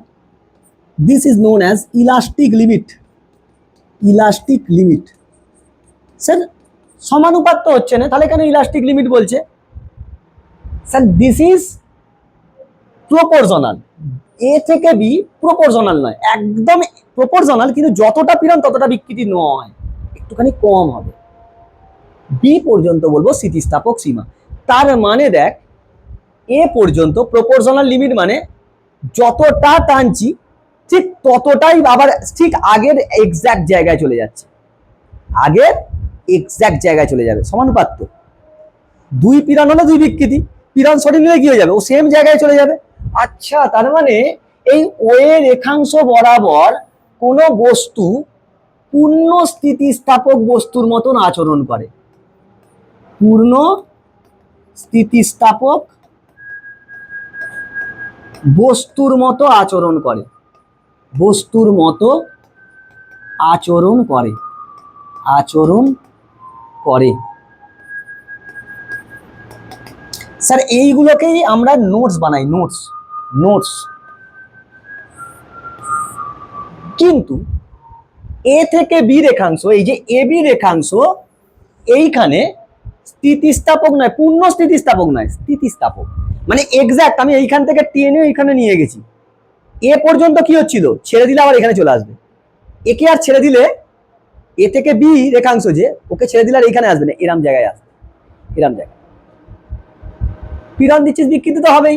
S1: this is known as elastic limit. Sir সমানুপাত তো হচ্ছে না, তাহলে কেন ইলাস্টিক লিমিট বলছে? Sir this is proportional, A থেকে বি প্রপোর্শনাল নয়, একদম প্রপোর্শনাল, কিন্তু যতটা পীড়ন ততটা বিকৃতি নয়, একটুখানি কম হবে। বি পর্যন্ত বলবো স্থিতিস্থাপক সীমা। তার মানে দেখ, এ পর্যন্ত প্রপোর্শনাল লিমিট মানে যতটা টানছি ঠিক ততটাই আবার ঠিক আগের এক্সাক্ট জায়গায় চলে যাচ্ছে, সমানুপাত তো। 2 পীড়ন হলে 2 বিকৃতি, পীড়ন সঠিক নিলে কি হয়ে যাবে, ও সেম জায়গায় চলে যাবে। আচ্ছা, তার মানে এই ওয়ে রেখাংশ বরাবর কোন বস্তু পূর্ণ স্থিতিস্থাপক বস্তুর মতন আচরণ করে, পূর্ণ স্থিতিস্থাপক বস্তুর মতো আচরণ করে, স্যার এইগুলোকেই আমরা নোটস বানাই, নোটস। কিন্তু এ থেকে বি রেখাংশ, এই যে এ বি রেখাংশ এইখানে স্থিতিস্থাপক নয়, পূর্ণ স্থিতিস্থাপক নয়, স্থিতিস্থাপক মানে এক্সাক্ট আমি এইখান থেকে টেনে এইখানে নিয়ে গেছি, এ পর্যন্ত কি হচ্ছিল, ছেড়ে দিলে আবার এখানে চলে আসবে। একে আর ছেড়ে দিলে, এ থেকে বি রেখাংশ যে, ওকে ছেড়ে দিলে আর এইখানে আসবে না, এরম জায়গায় আসবে, এরম জায়গায়। পীড়ন দিচ্ছিস, বিকৃতি তো হবেই,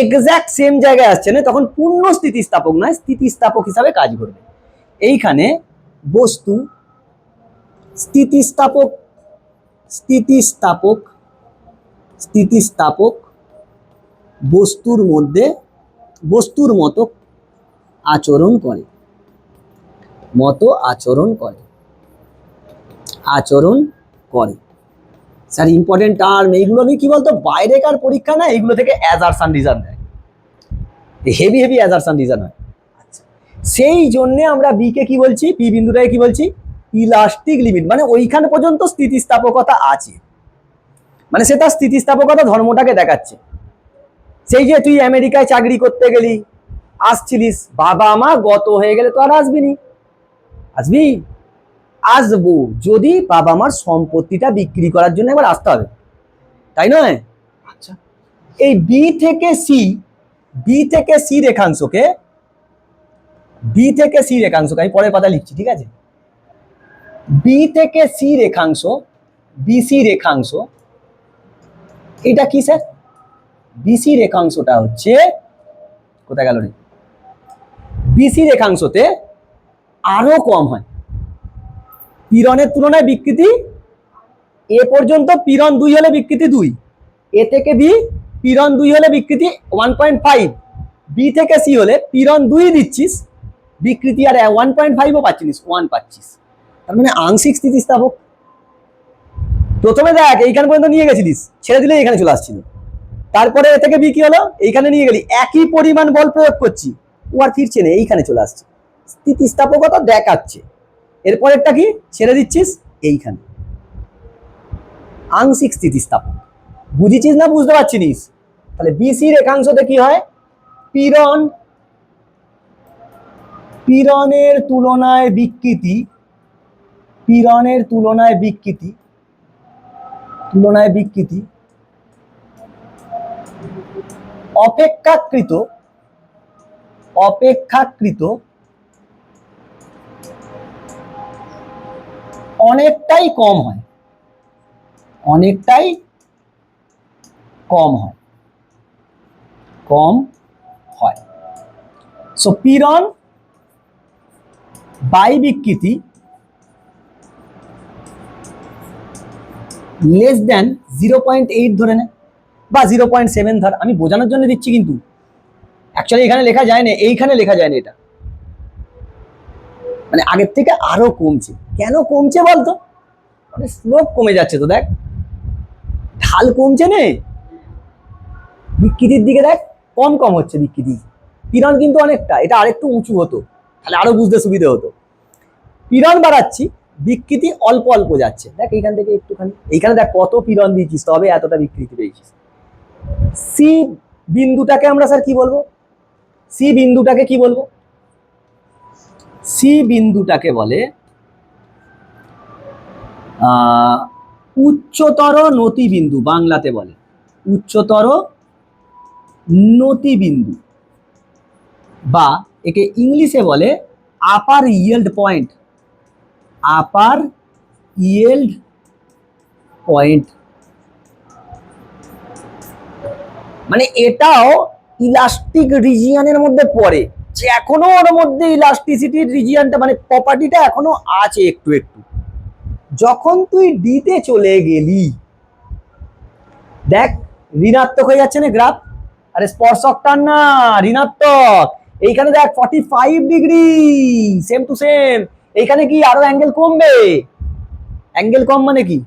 S1: এক্সাক্ট সেম জায়গায় আসছে না, তখন পূর্ণ স্থিতিস্থাপক নয়, স্থিতিস্থাপক হিসাবে কাজ করবে। এইখানে বস্তু স্থিতিস্থাপক বস্তুর মতো আচরণ করে, স্যার ইম্পর্টেন্ট টার্ম এইগুলো নিয়ে কি বলতো, বাইরেকার পরীক্ষা না এইগুলো থেকে অ্যাজারশন রিজন দেয়, হেভি অ্যাজারশন রিজন হয়। সেই জন্য আমরা বি কে কি বলছি, পি বিন্দুটাকে কি বলছি, ইলাস্টিক লিমিট, মানে ওইখান পর্যন্ত স্থিতিস্থাপকতা আছে, মানে সে তার স্থিতিস্থাপকতা ধর্মটাকে দেখাচ্ছে। সেই যে তুই আমেরিকায় চাকরি করতে গেলি, আসছিলিস, বাবা মা গত হয়ে গেলে তো আর আসবো যদি বাবা মার সম্পত্তিটা বিক্রি করার জন্য এবার আসতে হবে, তাই নয়? আচ্ছা, এই বি থেকে সি রেখাংশকে আমি পরের পাতা লিখছি, ঠিক আছে? বি থেকে সি রেখাংশ, বিসি রেখাংশ, এটা কি স্যার? বিসি রেখাংশটা হচ্ছে, কোথায় গেল রে, বিসি রেখাংশতে আরো কম হয় পীড়নের তুলনায় বিকৃতি। এ পর্যন্ত পীড়ন 2 হলে বিকৃতি 2, এ থেকে বি পীড়ন 2 হলে বিকৃতি 1.5, বি থেকে সি হলে পীড়ন 2 দিচ্ছিস, বিকৃতি আর 1.5ও পাচ্ছিস, 1 পাচ্ছিস, তার মানে আংশিক স্থিতিস্থাপক। প্রথমে দেখ এইখান পর্যন্ত নিয়ে গেছিলিস, ছেড়ে দিলে এখানে চলে আসছিল, তারপরে এ থেকে বি কি হলো, এইখানে নিয়ে গেলি, একই পরিমাণ বল প্রয়োগ করছি, ও আর ফিরছে না, এইখানে চলে আসছে, স্থিতিস্থাপকতা দেখাচ্ছে। এরপরেরটা কি, ছেড়ে দিচ্ছিস এইখানে, আংশিক স্থিতিস্থাপক। বুঝেছিস না বুঝতে পারছিস? তাহলে বিসি রেখাংশতে কি হয়, পীড়ন, পীড়নের তুলনায় বিকৃতি, পীড়নের তুলনায় বিকৃতি, তুলনায় বিকৃতি অপেক্ষাকৃত, অপেক্ষাকৃত অনেকটাই কম হয়, অনেকটাই কম হয়, কম হয়। সো পীড়ন বাই বিকৃতি লেস দেন 0.8 ধরে নেয় বা 0.7 ধর, আমি বোঝানোর জন্য দিচ্ছি, কিন্তু অ্যাকচুয়ালি এখানে লেখা যায় না, এইখানে লেখা যায় না, এটা মানে আগের থেকে আরো কমছে। কেন কমছে বলতো? মানে স্লোপ কমে যাচ্ছে, তো দেখ ঢাল কমছে নে, বিকৃতির দিকে দেখ কম কম হচ্ছে বিকৃতি। পীড়ন কিন্তু অনেকটা, এটা আরেকটু উঁচু হতো, তাহলে আরো বুঝতে সুবিধা হতো। পীড়ন বাড়াচ্ছি, বিকৃতি অল্প অল্প যাচ্ছে, দেখ এইখান থেকে একটুখানি, এইখানে দেখ কত পীড়ন দিয়েছিস তবে এতটা বিকৃতি পেয়েছিস। সি বিন্দুটাকে আমরা স্যার কি বলবো? সি বিন্দুটাকে কি বলবো? সি বিন্দুটাকে বলে উচ্চতর নতি বিন্দু, বাংলাতে বলে উচ্চতর নতি বিন্দু, বা একে ইংলিশে বলে আপার ইয়েল্ড পয়েন্ট, আপার ইয়েল্ড পয়েন্ট। মানে এটাও ইলাস্টিক রিজিয়নের মধ্যে পড়ে, যে এখনো ওর মধ্যে ইলাস্টিসিটির রিজিয়নটা মানে প্রপার্টিটা এখনো আছে একটু একটু। যখন তুই ডিতে চলে গেলি, দেখ ঋণাত্মক হয়ে যাচ্ছে না গ্রাফ, আরে স্পর্শক টান না, ঋণাত্মক। এইখানে দেখ 45 ডিগ্রি, সেম টু সেম। এইখানে কি আরো অ্যাঙ্গেল কমবে? অ্যাঙ্গেল কম মানে কি?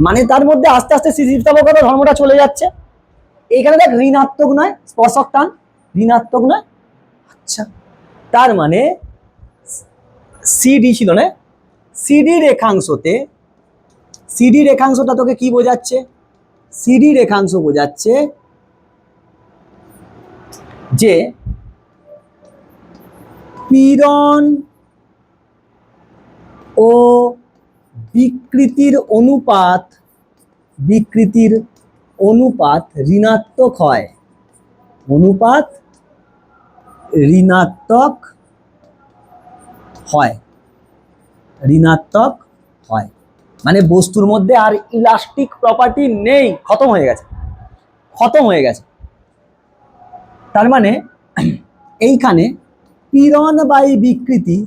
S1: মানে তার মধ্যে আস্তে আস্তে স্থিতিস্থাপকতা ধর্মটা চলে যাচ্ছে। এইখানে দেখ ঋণাত্মক নয়, স্পর্শক টান ঋণাত্মক নয়। আচ্ছা, তার মানে সিডি ছিল না, সিডি রেখাংশতে, সিডি রেখাংশটা তোকে কি বোঝাচ্ছে? সিডি রেখাংশ বোঝাচ্ছে যে পীড়ন ও বিকৃতির অনুপাত, বিকৃতির অনুপাত ঋণাত্মক হয়, অনুপাত ঋণাত্মক হয়, ঋণাত্মক হয়। মানে বস্তুর মধ্যে আর ইলাস্টিক প্রপার্টি নেই, খতম হয়ে গেছে, খতম হয়ে গেছে। তার মানে এইখানে পীড়ন বাই বিকৃতি,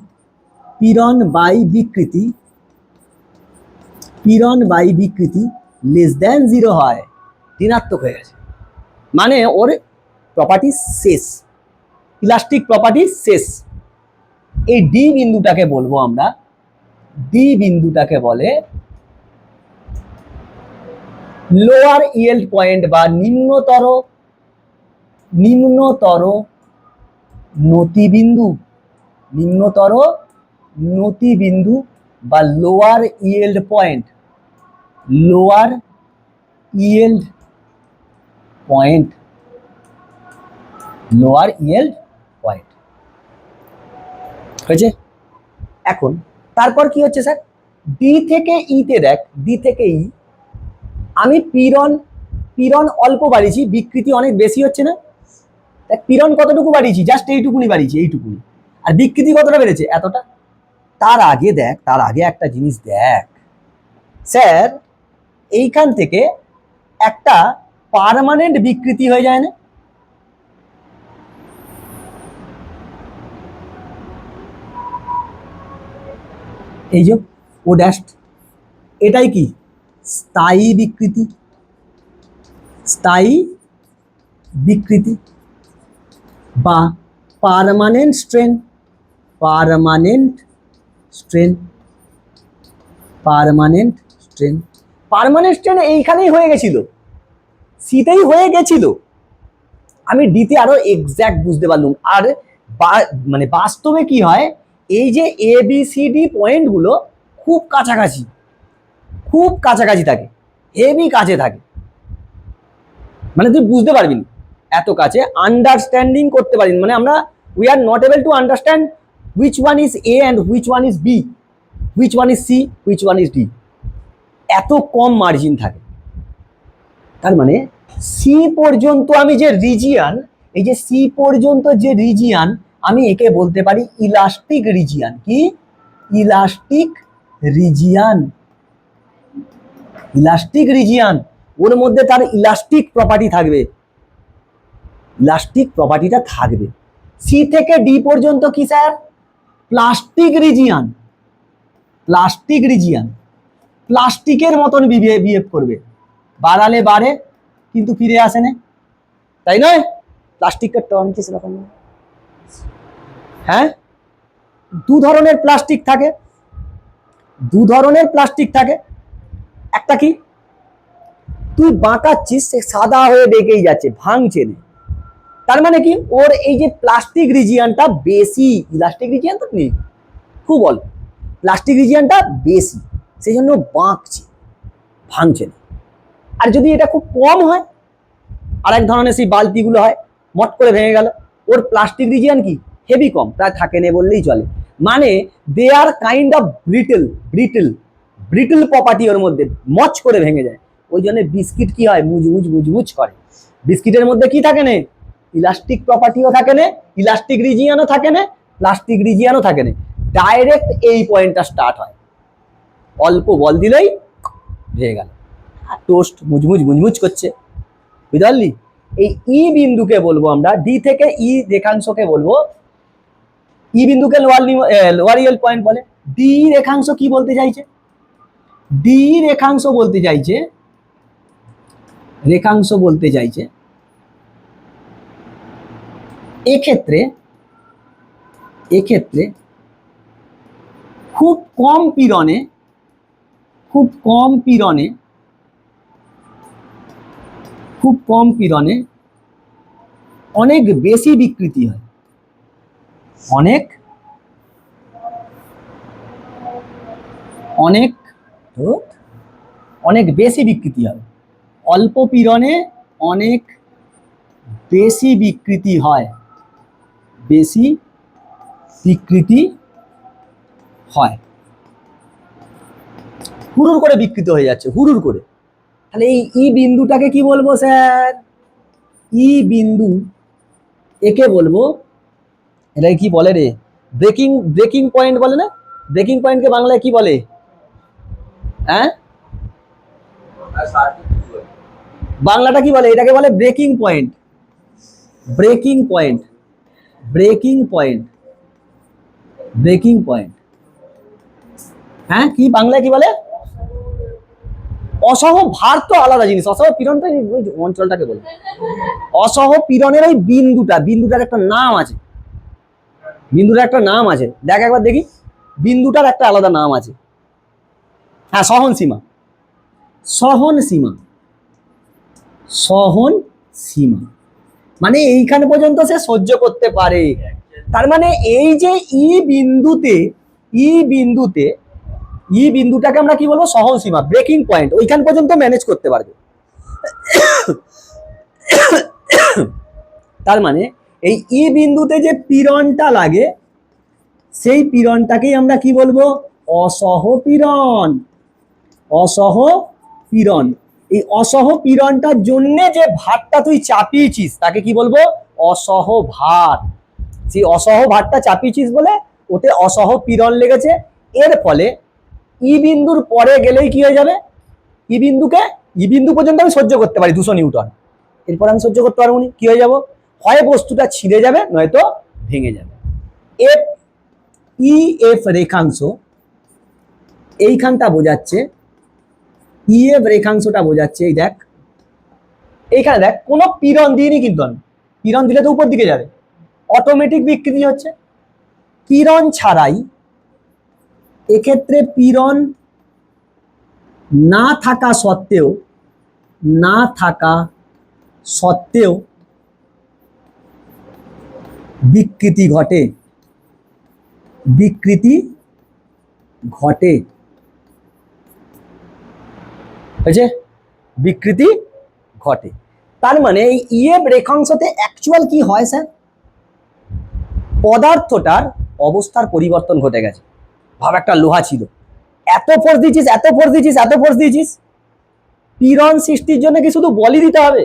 S1: পীড়ন বাই বিকৃতি, পীড়ন বাই বিকৃতি লেস দেন 0 হয়, ঋণাত্মক হয়ে গেছে। মানে ওর প্রপার্টি শেষ, ইলাস্টিক প্রপার্টি শেষ। এই ডি বিন্দুটাকে বলবো আমরা, ডি বিন্দুটাকে বলে লোয়ার ইয়েল্ড পয়েন্ট বা নিম্নতর, নিম্নতর নতি বিন্দু, নিম্নতর নতি বিন্দু বা lower yield point, lower yield point, lower yield point হয়েছে। এখন তারপর কি হচ্ছে স্যার, ডি থেকে ইতে দেখ, ডি থেকে ই আমি পীড়ন, পীড়ন অল্প বাড়িয়েছি, বিকৃতি অনেক বেশি হচ্ছে না। দেখ পীড়ন কতটুকু বাড়িয়েছি, জাস্ট এইটুকুনি বাড়িয়েছি, এইটুকুনি। আর বিকৃতি কতটা বেড়েছে, এতটা। তার আগে দেখ, তার আগে একটা জিনিস দেখ স্যার, এইখান থেকে একটা পার্মানেন্ট বিকৃতি হয়ে যায় না? এই যে ও ড্যাশ, এটাই কি স্থায়ী বিকৃতি, স্থায়ী বিকৃতি বা permanent strain, permanent strain, permanent strain. Permanent strain এইখানেই হয়ে গেছিল, সিতেই হয়ে গেছিল। আমি ডিতে আরো এক্সাক্ট বুঝতে পারলাম। আর মানে বাস্তবে কি হয়, এই যে এ বি সি ডি পয়েন্টগুলো খুব কাছাকাছি, খুব কাছাকাছি থাকে, হেভি কাছে থাকে, মানে তুই বুঝতে পারবি না এত কাছে, আন্ডারস্ট্যান্ডিং করতে পারি না, মানে আমরা we are not able to understand which one is A and which one is B, which one is C, which one is D, এত কম মার্জিন থাকে। তার মানে সি পর্যন্ত আমি যে রিজিয়ান, এই যে সি পর্যন্ত যে রিজিয়ান, আমি একে বলতে পারি ইলাস্টিক রিজিয়ান। কি? Elastic region. ইলাস্টিক রিজিয়ান, ওর মধ্যে তার ইলাস্টিক প্রপার্টি থাকবে, ইলাস্টিক প্রপার্টিটা থাকবে। সি থেকে ডি পর্যন্ত কি sir? Plastic region. Plastic region, প্লাস্টিকের মতন বিহেভ করবে, বাড়ালে বাড়ে কিন্তু ফিরে আসে না, তাই নয়? প্লাস্টিকের টার্ম কি সেরকম? হ্যাঁ, দু ধরনের প্লাস্টিক থাকে, দু ধরনের প্লাস্টিক থাকে। একটা কি, তুই বাঁকাচ্ছিস, সে সাদা হয়ে বেঁকেই যাচ্ছে, ভাঙছে না, তার মানে কি ওর এই যে প্লাস্টিক রিজিয়ানটা বেশি, ইলাস্টিক রিজিয়ান তো নেই, খুব অল্প, প্লাস্টিক রিজিয়ানটা বেশি, সেই জন্য বাঁকছে, ভাঙছে না। আর যদি এটা খুব কম হয়, আর এক ধরনের সেই বালতিগুলো হয়, মট করে ভেঙে গেল, ওর প্লাস্টিক রিজিয়ান কি হেভি কম, প্রায় থাকে না বললেই চলে। মানে they are kind of brittle, brittle brittle property ওর মধ্যে, মচ করে ভেঙে যায়। ওই জন্য বিস্কিট কি হয়, মুজমুজ মুজমুজ করে। বিস্কিটের মধ্যে কি থাকে না? ইলাস্টিক প্রপার্টিও থাকে না, ইলাস্টিক রিজিয়ানও থাকে না, প্লাস্টিক রিজিয়ানও থাকে না। ডাইরেক্ট এই পয়েন্টটা স্টার্ট হয়, অল্প বল দিলেই ভেঙে গেল, টোস্ট মুজমুজ মুজমুজ করছে, বুঝতে পারলি? এই ই বিন্দুকে বলবো আমরা, ডি থেকে ই রেখাংশকে বলবো, ই বিন্দুকে লোয়ার রিয়েল পয়েন্ট বলে। ডি রেখাংশ কি বলতে চাইছে? ডি রেখাংশ বলতে চাইছে, রেখাংশ বলতে চাইছে এক্ষেত্রে, এক্ষেত্রে খুব কম পীড়নে, খুব কম পীড়নে, খুব কম পীড়নে অনেক বেশি বিকৃতি হয়, অনেক অনেক অনেক বেশি বিকৃতি হয়, অল্প পীড়নে অনেক বেশি বিকৃতি হয়, বেশি বিকৃতি হয়, হুড়ুর করে বিকৃত হয়ে যাচ্ছে, হুড়ুর করে। তাহলে এই ই বিন্দুটাকে কি বলবো স্যার? ই বিন্দু, একে বলবো, এটাকে কি বলে রে? ব্রেকিং, ব্রেকিং পয়েন্ট বলে না? ব্রেকিং পয়েন্টকে বাংলায় কি বলে? হ্যাঁ, বাংলাটা কি বলে? এটাকে বলে breaking point, breaking point, breaking point, breaking point. হ্যাঁ, কি বাংলায় কি বলে? অসহ ভার তো আলাদা জিনিস, অসহ পীড়নটা অঞ্চলটাকে বলে, অসহ পীড়নের ওই বিন্দুটা, বিন্দুটার একটা নাম আছে, বিন্দুটার একটা নাম আছে, দেখ একবার দেখি, বিন্দুটার একটা আলাদা নাম আছে। হ্যাঁ, সহন সীমা, সহন সীমা, সহন সীমা, মানে এইখান পর্যন্ত সে সহ্য করতে পারে। তার মানে এই যে ই বিন্দুতে, ই বিন্দুতে, ই বিন্দুটাকে আমরা কি বলবো? সহন সীমা, ব্রেকিং পয়েন্ট, ওইখান পর্যন্ত ম্যানেজ করতে পারবে। তার মানে এই ই বিন্দুতে যে পীড়নটা লাগে, সেই পীড়নটাকেই আমরা কি বলবো? অসহ পীড়ন, অসহ পীড়ন। এই অসহ পীড়নটার জন্য যে ভারটা তুই চাপিয়েছিস তাকে কি বলবো? অসহ ভার। সেই অসহ ভারটা চাপিয়েছিস বলে ওতে অসহ পীড়ন লেগেছে। এর ফলে ই বিন্দুর পরে গেলেই কি হয়ে যাবে? ই বিন্দুকে, ই বিন্দু পর্যন্ত আমি সহ্য করতে পারি 200 নিউটন, এরপর আমি সহ্য করতে পারবো না, কি হয়ে যাব? হয় বস্তুটা ছিঁড়ে যাবে, নয়তো ভেঙে যাবে। এফ ই এফ রেখাংশ এইখানটা বোঝাচ্ছে, ই এফ রেখাংশটা বোঝাচ্ছে, এই দেখ এইখানে দেখ, কোনো পীড়ন দিইনি কিন্তু আমি, পীড়ন দিলে তো উপর দিকে যাবে, অটোমেটিক বিকৃতি হচ্ছে। পীড়ন ছাড়াই, এক্ষেত্রে পীড়ন না থাকা সত্ত্বেও, না থাকা সত্ত্বেও বিকৃতি ঘটে, বিকৃতি ঘটে। হয়েছে, বিকৃতি ঘটে। তার মানে এই ইএফ রেখাংশতে অ্যাকচুয়াল কি হয় স্যার, পদার্থটার অবস্থার পরিবর্তন ঘটে গেছে। ভাব একটা লোহা ছিল, এত ফোর্স দিয়েছিস, এত ফোর্স দিয়েছিস, এত ফোর্স দিয়েছিস, পীড়ন সৃষ্টির জন্য কি শুধু বলই দিতে হবে?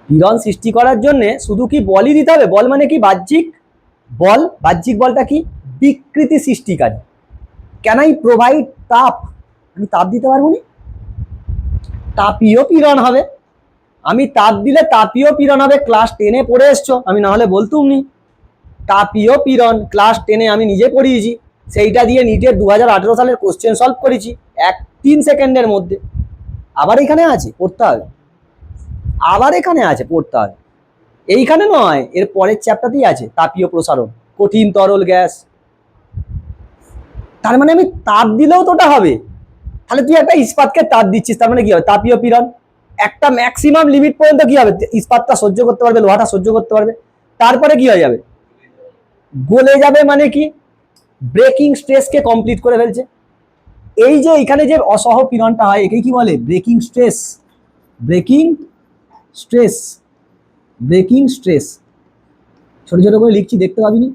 S1: পীড়ন সৃষ্টি করার জন্য শুধু কি বলই দিতে হবে? বল মানে কি? বাহ্যিক বল। বাহ্যিক বলটা কি? বিকৃতি সৃষ্টিকারী। ক্যান আই প্রোভাইড তাপ? আমি তাপ দিতে পারবো না, তাপীয় পীড়ন হবে। আমি তাপ দিলে তাপীয় পীড়ন হবে। ক্লাস 10-এ পড়ে এসছো, আমি না হলে বলতুম নি। তাপীয় পীড়ন ক্লাস 10-এ আমি নিজে পড়িয়েছি, সেইটা দিয়ে নিটের 2018 সালের কোশ্চেন সলভ করেছি 3 সেকেন্ডের মধ্যে। আবার এখানে আছে, পড়তে হবে। আবার এখানে আছে, পড়তে হবে। এইখানে নয়, এর পরের চ্যাপ্টারতেই আছে তাপীয় প্রসারণ, কঠিন তরল গ্যাস। তার মানে আমি তাপ দিলেও তো ওটা হবে। তাহলে তুই একটা ইস্পাতকে তাপ দিচ্ছিস, তার মানে কি হবে? তাপীয় পীড়ন। একটা ম্যাক্সিমাম লিমিট পর্যন্ত কি হবে? ইস্পাতটা সহ্য করতে পারবে, লোহাটা সহ্য করতে পারবে। তারপরে কি হয়ে যাবে? গলে যাবে। মানে কি? ব্রেকিং স্ট্রেসকে কমপ্লিট করে ফেলছে। এই যে এখানে যে অসহ পীড়নটা হয়, একে কি বলে? Breaking stress. Breaking stress, breaking stress. ছোট ছোট করে লিখছি, দেখতে পাবিনি?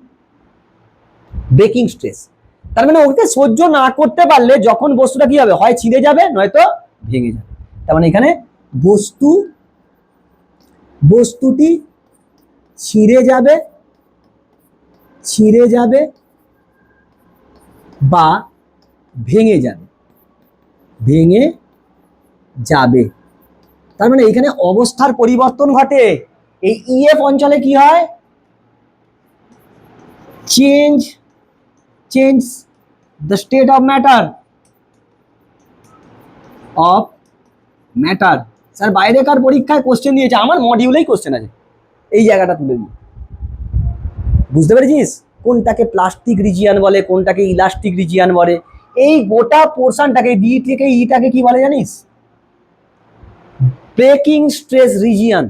S1: Breaking stress. তার মানে ওকে সহ্য না করতে পারলে যখন বস্তুটা কি হবে? হয় ছিঁড়ে যাবে, নয়তো ভেঙে যাবে। তার মানে এখানে বস্তুটি ছিঁড়ে যাবে, ছিঁড়ে যাবে বা ভেঙে যাবে, ভেঙে যাবে। তার মানে এখানে অবস্থার পরিবর্তন ঘটে। এই ইএফ অঞ্চলে কি হয়? Change the state of matter, sir বাইরেকার পরীক্ষায় কোশ্চেন দিয়েছে, আমার মডিউলেই কোশ্চেন আছে। এই জায়গাটা তুলে দিই, বুঝতে পেরেছিস? কোনটাকে প্লাস্টিক রিজিয়ান বলে, কোনটাকে ইলাস্টিক রিজিয়ান বলে। এই গোটা পোর্শনটাকে, ডি থেকে ইটাকে কি বলে জানিস? Breaking stress region.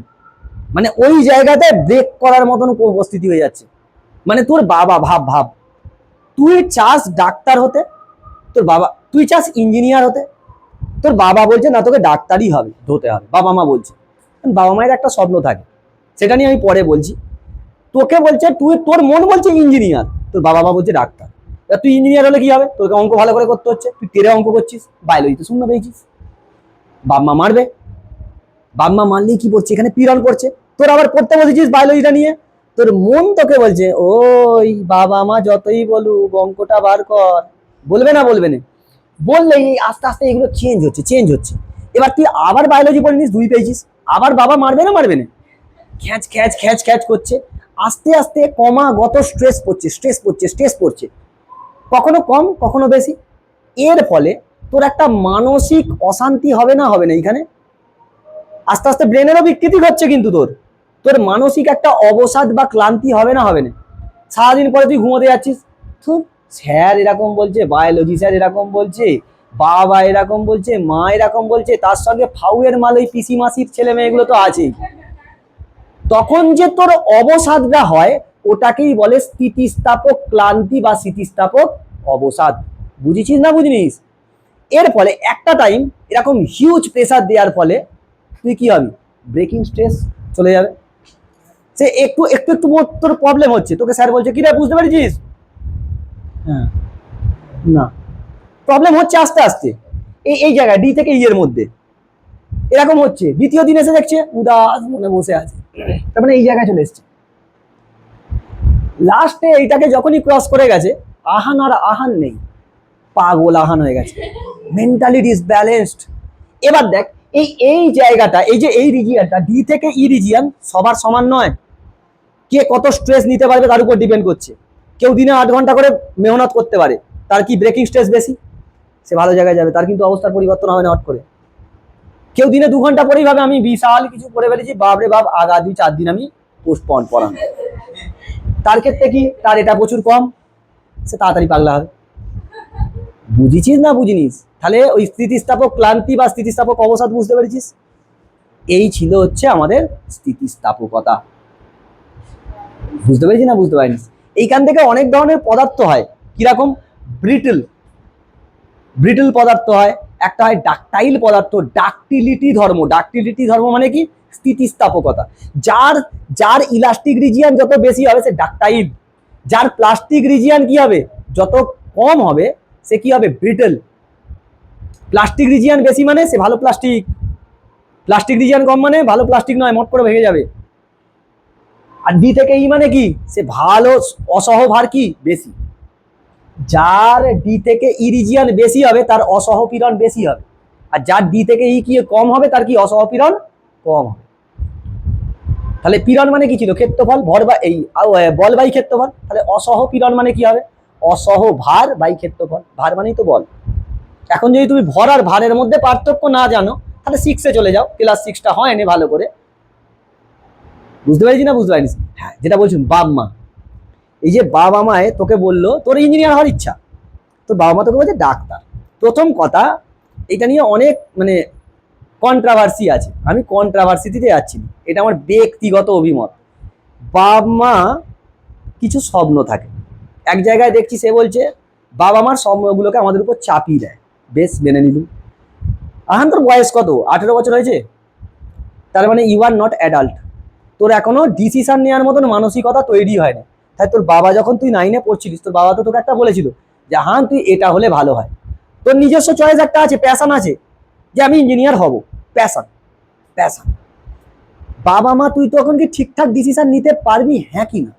S1: মানে ওই জায়গাতে ব্রেক করার মতন উপস্থিতি হয়ে যাচ্ছে। মানে তোর বাবা, ভাব তুই চাস ডাক্তার হতে, তোর বাবা, তুই চাস ইঞ্জিনিয়ার হতে, তোর বাবা বলছে না তোকে ডাক্তারই হবে, হতে হবে, বাবা মা বলছে। বাবা মায়ের একটা স্বপ্ন থাকে, সেটা নিয়ে আমি পরে বলছি। তোকে বলছে, তোর মন বলছে ইঞ্জিনিয়ার, তোর বাবা মা বলছে ডাক্তার। তুই ইঞ্জিনিয়ার হলে কি হবে? তোকে অঙ্ক ভালো করে করতে হচ্ছে, তুই তেরে অঙ্ক করছিস, বায়োলজিতে শূন্য পেয়েছিস, বাপ মা মারবে। বাপ মা মারলেই কি পড়ছে? এখানে পীড়ন পড়ছে। তোর আবার পড়তে বসেছিস বায়োলজিটা নিয়ে, তোর মন তোকে বলছে ওই বাবা মা যতই বলুক অঙ্কটা বার কর। বলবে না? বলবে না। বললে আস্তে আস্তে এগুলো চেঞ্জ হচ্ছে। এবার তুই আবার বায়োলজি পড়ে নিস, 2 পেয়েছিস, আবার বাবা মারবে না? মারবে না? খ্যাচ করছে। আস্তে আস্তে ক্রমাগত স্ট্রেস পড়ছে, কখনো কম কখনো বেশি। এর ফলে তোর একটা মানসিক অশান্তি হবে না? হবে না? এখানে আস্তে আস্তে ব্রেনেরও বিকৃতি ঘটছে, কিন্তু তোর মানসিক একটা অবসাদ বা ক্লান্তি হবে না? হবে না? সারাদিন পরে তুই ঘুমোতে যাচ্ছিস, স্যার এরকম বলছে, বায়োলজি স্যার এরকম বলছে, বাবা এরকম বলছে, মা এরকম বলছে, তার সঙ্গে ফাউয়ের মাল ওই পিসি মাসির ছেলে মেয়েগুলো তো আছেই। তখন যে তোর অবসাদটা হয়, ওটাকেই বলে স্থিতিস্থাপক ক্লান্তি বা স্থিতিস্থাপক অবসাদ। বুঝেছিস না বুঝিনিস? এর ফলে একটা টাইম এরকম হিউজ প্রেসার দেওয়ার ফলে তুই কি হবি? ব্রেকিং স্ট্রেস চলে যাবে। সে একটু তোর প্রবলেম হচ্ছে, তোকে স্যার বলছে কি রে, বুঝতে পেরেছিস? হ্যাঁ, না, প্রবলেম হচ্ছে আস্তে আস্তে এই জায়গায় ডি থেকে ই এর মধ্যে এরকম হচ্ছে। দ্বিতীয় দিন এসে দেখছে উদাস মনে বসে আছে, তার মানে এই জায়গায় চলে এসছে। লাস্টে এইটাকে যখনই ক্রস করে গেছে, আহান আর আহান নেই, পাগল আহান হয়ে গেছে, মেন্টালি ডিসব্যালেন্সড। এবার দেখ এই জায়গাটা, এই যে এই রিজিয়নটা ডি থেকে ই রিজিয়ন সবার সমান নয়। কে কত স্ট্রেস নিতে পারবে তার উপর ডিপেন্ড করছে। কেউ দিনে 8 ঘন্টা করে মেহনত করতে পারে, তার কি ব্রেকিং স্ট্রেস বেশি, সে ভালো জায়গায় যাবে, তার কিন্তু অবস্থার পরিবর্তন হবে না হট করে। কেউ দিনে 2 ঘন্টা পরেই ভাবে আমি বিশাল কিছু করে ফেলেছি, বাপরে বাপ, আগা 2-4 দিন আমি পোস্টপন পড়ানো। তার ক্ষেত্রে কি, তার এটা প্রচুর কম, সে তাড়াতাড়ি পাগলা হবে। বুঝেছিস না বুঝিনিস? তাহলে ওই স্থিতিস্থাপক ক্লান্তি বা স্থিতিস্থাপক অবসাদ বুঝতে পেরেছিস? এই ছিল হচ্ছে আমাদের স্থিতিস্থাপকতা। বুঝতে পেরেছি না বুঝতে পারিস? এইখান থেকে অনেক ধরনের পদার্থ হয়, কিরকম? ব্রিটল পদার্থ হয়, একটা হয় ডাকটাইল পদার্থ, ডাকটিলিটি ধর্ম। ডাকটিলিটি ধর্ম মানে কি? স্থিতিস্থাপকতা। যার যার ইলাস্টিক রিজিয়ান যত বেশি হবে সে ডাকটাইল, যার প্লাস্টিক রিজিয়ান কি হবে যত কম হবে সে কি হবে? ব্রিটল। প্লাস্টিক রিজিয়ান বেশি মানে সে ভালো প্লাস্টিক, প্লাস্টিক রিজিয়ান কম মানে ভালো প্লাস্টিক নয়, মোট করে ভেঙে যাবে। আর ডি থেকে ই মানে কি? সে ভালো অসহভার কি বেশি। যার ডি থেকে ই রিজিয়ান বেশি হবে তার অসহপীড়ন বেশি হবে, আর যার ডি থেকে ই কি কম হবে তার কি অসহপীড়ন কম হবে। তাহলে পীড়ন মানে কি ছিল? ক্ষেত্রফল, ভর বা এই বল বাই ক্ষেত্রফল। তাহলে অসহপীড়ন মানে কি হবে? অসহভার বাই ক্ষেত্রফল। ভার মানেই তো বল। এখন যদি তুমি ভর আর ভারের মধ্যে পার্থক্য না জানো তাহলে 6-এ চলে যাও, ক্লাস 6টা হয়নি ভালো করে। বুঝতে পারছি না? বুঝতে পারিনি? হ্যাঁ, যেটা বলছেন বাবা মা, এই যে বাবা মায়ে তোকে বললো তোর ইঞ্জিনিয়ার হওয়ার ইচ্ছা, তোর বাবা মা তোকে বলছে ডাক্তার। প্রথম কথা, এটা নিয়ে অনেক মানে কন্ট্রাভার্সি আছে, আমি কন্ট্রাভার্সিতে যাচ্ছি না, এটা আমার ব্যক্তিগত অভিমত। বাবা মা কিছু স্বপ্ন থাকে, এক জায়গায় দেখছি সে বলছে বাবা মার স্বপ্নগুলোকে আমাদের উপর চাপিয়ে দেয়। বেশ, মেনে নিলুম। আহান তোর বয়স কত? 18 বছর হয়েছে, তার মানে ইউ আর নট অ্যাডাল্ট। তোর এখনো ডিসিশন নেওয়ার মতন মানসিকতা তৈরি হয় না। তাই তোর বাবা যখন তুই 9-এ পড়ছিলিস তোর বাবা তো তোকে একটা বলেছিল যে হান তুই এটা হলে ভালো হয়। তোর নিজস্ব চয়েস একটা আছে, প্যাশন আছে যে আমি ইঞ্জিনিয়ার হব, প্যাশন প্যাশন। বাবা মা তুই তখন কি ঠিকঠাক ডিসিশন নিতে পারবি? হ্যাঁ কি না?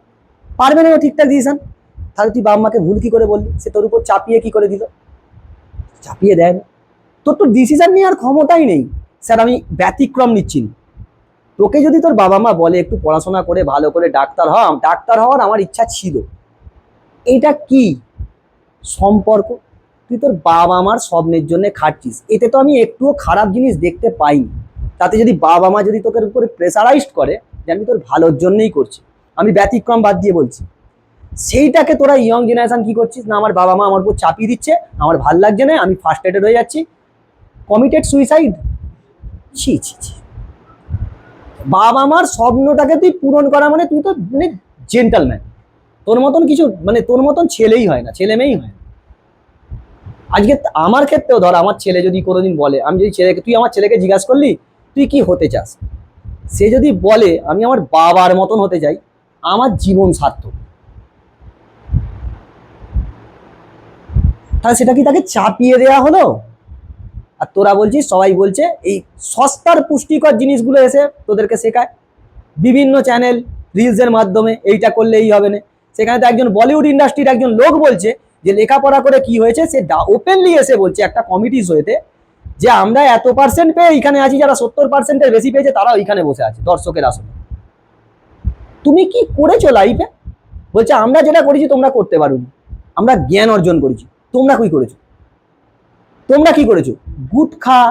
S1: পারবে না ঠিকঠাক ডিসিশন। তাহলে তুই বাবা মাকে ভুল কি করে বললি? সে তোর উপর চাপিয়ে কি করে দিল? চাপিয়ে দেয় না। তোর তো ডিসিশন নেওয়ার ক্ষমতাই নেই। স্যার আমি ব্যতিক্রম নিচ্ছি না। তোকে যদি তোর বাবা মা বলে একটু পড়াশোনা করে ভালো করে ডাক্তার হ, ডাক্তার হওয়ার আমার ইচ্ছা ছিল, এটা কি সম্পর্ক? তুই তোর বাবা মার স্বপ্নের জন্য খাটছিস, এতে তো আমি একটুও খারাপ জিনিস দেখতে পাইনি। তাতে যদি বাবা মা যদি তোকে উপরে প্রেসারাইজড করে যে আমি তোর ভালোর জন্যই করছি, আমি ব্যতিক্রম বাদ দিয়ে বলছি, সেইটাকে তোরা ইয়ং জেনারেশন কি করছিস না আমার বাবা মা আমার উপর চাপিয়ে দিচ্ছে, আমার ভাল লাগছে না, আমি ফার্স্ট্রেটেড হয়ে যাচ্ছি, কমিটেড সুইসাইড। ছি ছি ছি। বাবা মার স্বপ্নটাকে তুই পূরণ করা মানে তুই তো মানে জেন্টালম্যান। তোর মতন কিছু মানে তোর মতন ছেলেই হয় না, ছেলে মেয়েই হয় না। আজকে আমার ক্ষেত্রেও ধর আমার ছেলে যদি কোনোদিন বলে, আমি যদি ছেলেকে, তুই আমার ছেলেকে জিজ্ঞাসা করলি তুই কি হতে চাস, সে যদি বলে আমি আমার বাবার মতন হতে চাই, আমার জীবন সার্থক। তাহলে সেটা কি তাকে চাপিয়ে দেওয়া হলো? আর তোরা বলছিস, সবাই বলছে এই সস্তার পুষ্টিকর জিনিসগুলো এসে তোদেরকে শেখায় বিভিন্ন চ্যানেল রিলসের মাধ্যমে, এইটা করলে এই হবে না। সেখানে তো একজন বলিউড ইন্ডাস্ট্রির একজন লোক বলছে যে লেখাপড়া করে কি হয়েছে, সে ওপেনলি এসে বলছে একটা কমিটির হয়েতে যে আমরা এত পার্সেন্ট পেয়ে এখানে আছি, যারা 70%-এর বেশি পেয়েছে তারা ওইখানে বসে আছে দর্শকের আসনে। তুমি কি করেছো লাইফে? বলছে আমরা যেটা করেছি তোমরা করতে পারোনি, আমরা জ্ঞান অর্জন করেছি। তোমরা কি করেছো? তোমরা কি করেছো? গুটখা,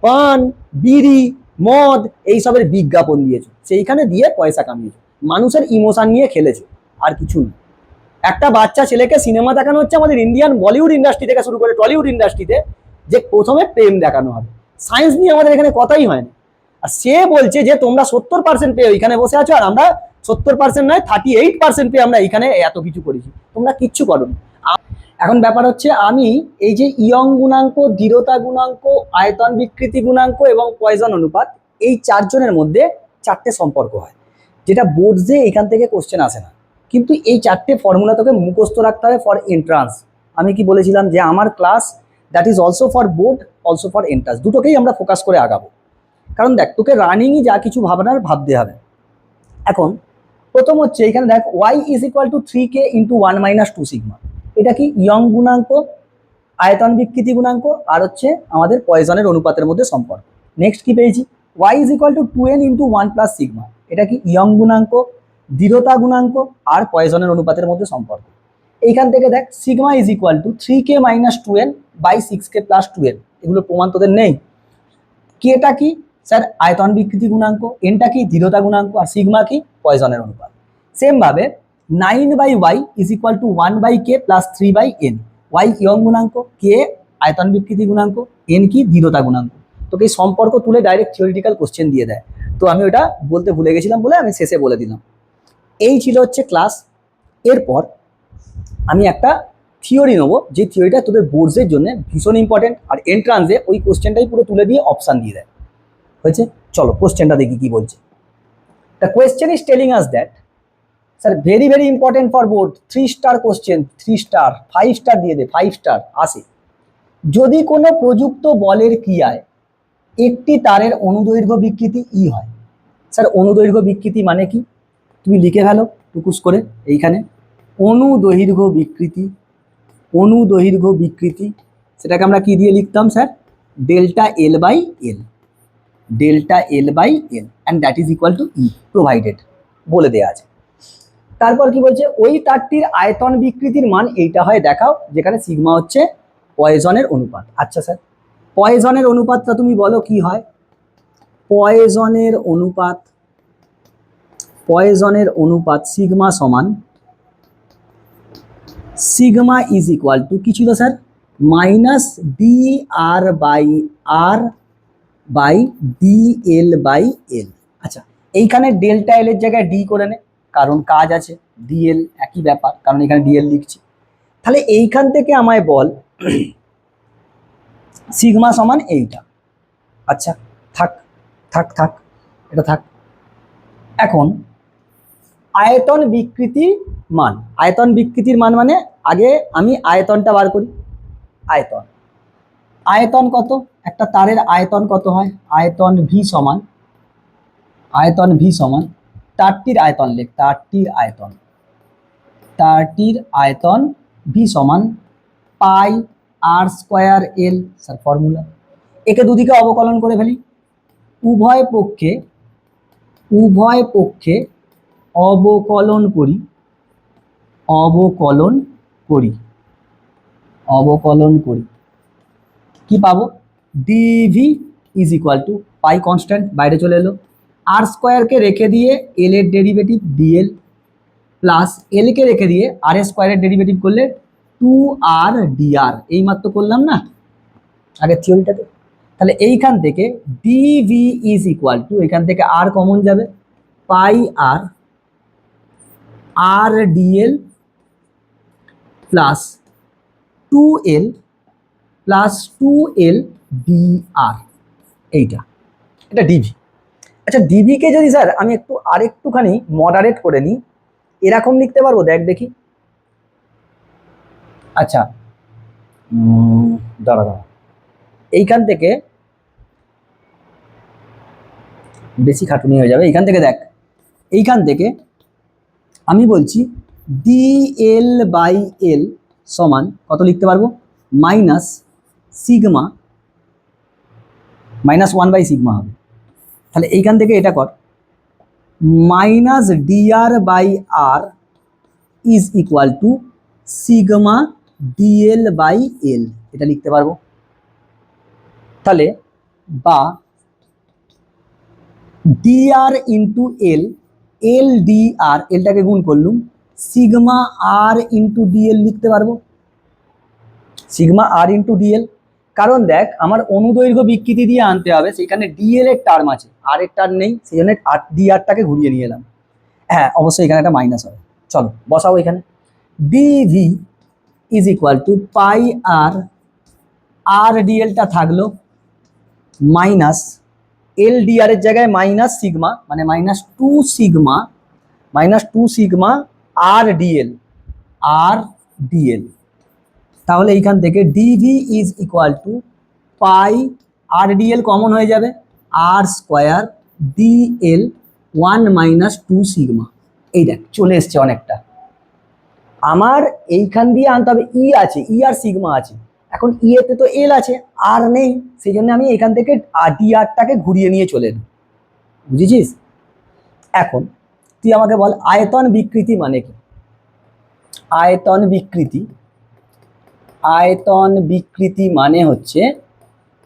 S1: পান, বিড়ি, মদ এইসবের বিজ্ঞাপন দিয়েছো, সেইখানে দিয়ে পয়সা কামিয়েছো, মানুষের ইমোশন নিয়ে খেলেছো, আর কিছু না। একটা বাচ্চা ছেলেকে সিনেমা দেখানো হচ্ছে আমাদের ইন্ডিয়ান বলিউড ইন্ডাস্ট্রি থেকে শুরু করে টলিউড ইন্ডাস্ট্রিতে, যে প্রথমে প্রেম দেখানো হবে, সায়েন্স নিয়ে আমাদের এখানে কথাই হয় না। আর সে বলছে যে তোমরা 70% পেয়ে ওইখানে বসে আছো, আর আমরা 70% নয় 38% পেয়ে আমরা এইখানে এত কিছু করেছি, তোমরা কিচ্ছু করোনি। এখন ব্যাপার হচ্ছে আমি এই যে ইয়ং গুণাঙ্ক, দৃঢ়তা গুণাঙ্ক, আয়তন বিকৃতি গুণাঙ্ক এবং পয়জন অনুপাত, এই চারজনের মধ্যে 4টে সম্পর্ক হয়, যেটা বোর্ডসে এখান থেকে কোশ্চেন আসে না, কিন্তু এই 4টে ফর্মুলা তোকে মুখস্থ রাখতে হবে ফর এন্ট্রান্স। আমি কি বলেছিলাম যে আমার class that is also for board, also for entrance, দুটোকেই আমরা ফোকাস করে আগাবো। কারণ দেখ তোকে রানিংই যা কিছু ভাবনার ভাবতে হবে। এখন প্রথম হচ্ছে এখানে দেখ y is equal to 3k into 1 minus 2 sigma, এটা কি ইয়ং গুণাঙ্ক, আয়তন বিকৃতি গুণাঙ্ক, আর হচ্ছে আমাদের পয়জনের অনুপাতের মধ্যে সম্পর্ক। নেক্সট কি পেয়েছি? y is equal two 2n into 1 plus sigma, এটা কি ইয়ং গুণাঙ্ক, দৃঢ়তা গুণাঙ্ক আর পয়জনের অনুপাতের মধ্যে সম্পর্ক। এইখান থেকে দেখ sigma is equal to 3k minus 2n by 6k plus 2n, এগুলো প্রমাণ তোদের নেই। কেটা কি? স্যার আয়তন বিকৃতি গুণাঙ্ক, এনটা কি? দৃঢ়তা গুণাঙ্ক, আর সিগমা কি? পয়জনের অনুপাত। সেম ভাবে 9/y is equal two 1/k plus 3/n, y young গুণাঙ্ক, কে আয়তন বিকৃতি গুণাঙ্ক, এন কি? দৃঢ়তা গুণাঙ্ক। তোকে এই সম্পর্ক তুলে ডাইরেক্ট থিওরিটিক্যাল কোশ্চেন দিয়ে দেয়, তো আমি ওটা বলতে ভুলে গেছিলাম বলে আমি শেষে বলে দিলাম। এই ছিল হচ্ছে ক্লাস। এরপর আমি একটা থিওরি নেবো, যে থিওরিটা তোদের বোর্ডসের জন্য ভীষণ ইম্পর্টেন্ট, আর এন্ট্রান্সে ওই কোশ্চেনটাই পুরো তুলে দিয়ে অপশান দিয়ে দেয়। হয়েছে, চলো কোশ্চেনটা দেখি কি বলছে। The question is telling us that, sir very very important for board, 3 star question, 3 star 5 star দিয়ে দে, 5 স্টার আসে। যদি কোনো প্রযুক্ত বলের ক্রিয়ায় একটি তারের অনুদৈর্ঘ্য বিকৃতি ই হয়। স্যার অনুদৈর্ঘ্য বিকৃতি মানে কি, তুমি লিখে ফেলো টুকুস করে এইখানে, অনুদৈর্ঘ্য বিকৃতি, অনুদৈর্ঘ্য বিকৃতি সেটাকে আমরা কি দিয়ে লিখতাম sir, delta L by L, delta L by L and that is equal to E, provided, বলে দেওয়া আছে। তারপর কি বলছে, ওই তারটির আয়তন বিকৃতির মান এইটা হয় দেখাও, যেখানে সিগমা হচ্ছে পয়জনের অনুপাত। আচ্ছা স্যার, পয়জনের অনুপাতটা তুমি বলো কি হয়, পয়জনের অনুপাত, পয়জনের অনুপাত সিগমা সমান, সিগমা ইজ ইকুয়াল টু কি ছিল sir, minus D R by D L by L. আচ্ছা, এইখানে ডেল্টা এল এর জায়গায় ডি করে নে, কারণ কাজ আছে, ডিএল একই ব্যাপার, কারণ এখানে ডিএল লিখছি। তাহলে এইখান থেকে আমায় বল সিগমা সমান এইটা। আচ্ছা থাক থাক থাক, এটা থাক। এখন আয়তন বিকৃতি মান, আয়তন বিকৃতির মান মানে আগে আমি আয়তনটা বার করি। আয়তন, আয়তন কত, একটা তারের আয়তন কত হয়, আয়তন ভি সমান, আয়তন ভি সমান তারটির আয়তন লেখ, তারটির আয়তন, তারটির আয়তন ভি সমান পাই আর স্কোয়ার এল। স্যার ফর্মুলা, একে দুদিকে অবকলন করে ফেলি, উভয় পক্ষে, উভয় পক্ষে অবকলন করি, অবকলন করি, অবকলন করি, কি পাবো, DV is equal to pi constant বাইরে চলে এলো, আর স্কোয়ারকে রেখে দিয়ে এল এর ডেরিভেটিভ ডিএল, প্লাস এল কে রেখে দিয়ে আর স্কোয়ারের ডেরিভেটিভ করলে 2r dr, এই মাত্র করলাম না আগের থিওরিটাতে। তাহলে এইখান থেকে ডিভি ইজ ইকুয়াল টু, এখান থেকে আর কমন যাবে, pi R, R DL plus 2l plus 2l dr, এইটা, এটা ডিভি। আচ্ছা ডিভিকে যদি স্যার আমি একটু আরেকটুখানি মডারেট করে নিই, এরকম লিখতে পারবো, দেখ দেখি। আচ্ছা দাঁড়া দাঁড়া, এইখান থেকে বেশি খাটুনি হয়ে যাবে, এইখান থেকে দেখ, এইখান থেকে আমি বলছি ডিএল বাই এল সমান কত লিখতে পারবো, minus sigma, minus 1 by sigma হবে। তাহলে এইখান থেকে এটা কর, minus DR by R is equal to sigma DL by L, এটা লিখতে পারবো। তাহলে বা DR into L, L DR, এলটাকে গুণ করলুম, সিগমা আর ইন্টু ডিএল লিখতে পারবো, সিগমা আর ইন্টু ডিএল। কারণ দেখ আমার অনুদৈর্ঘ্য বিকৃতি দিয়ে আনতে হবে, সেখানে ডিএল এর টার্ম আছে, আর এর টার্ম নেই, সেই জন্য ডিআরটাকে ঘুরিয়ে নিয়ে এলাম। হ্যাঁ অবশ্যই এখানে একটা মাইনাস হবে, চলো বসাও এখানে, DV is equal to pi R, R ডিএলটা থাকলো মাইনাস এল ডিআর এর জায়গায় মাইনাস সিগমা, মানে minus 2 sigma, minus 2 sigma R DL, R DL. তাহলে এইখান থেকে DV is equal to pi, R DL common হয়ে যাবে, আর স্কোয়ার ডিএল 1 মাইনাস 2 সিগমা। এই দেখ চলে এসছে অনেকটা। আমার এইখান দিয়ে আনতে হবে, ই আছে, ই আর সিগমা আছে, এখন ই এতে তো এল আছে, আর নেই, সেই জন্য আমি এখান থেকে ডিআরটাকে ঘুরিয়ে নিয়ে চলে এলাম, বুঝেছিস? এখন তুই আমাকে বল আয়তন বিকৃতি মানে কি। আয়তন বিকৃতি, আয়তন বিকৃতি মানে হচ্ছে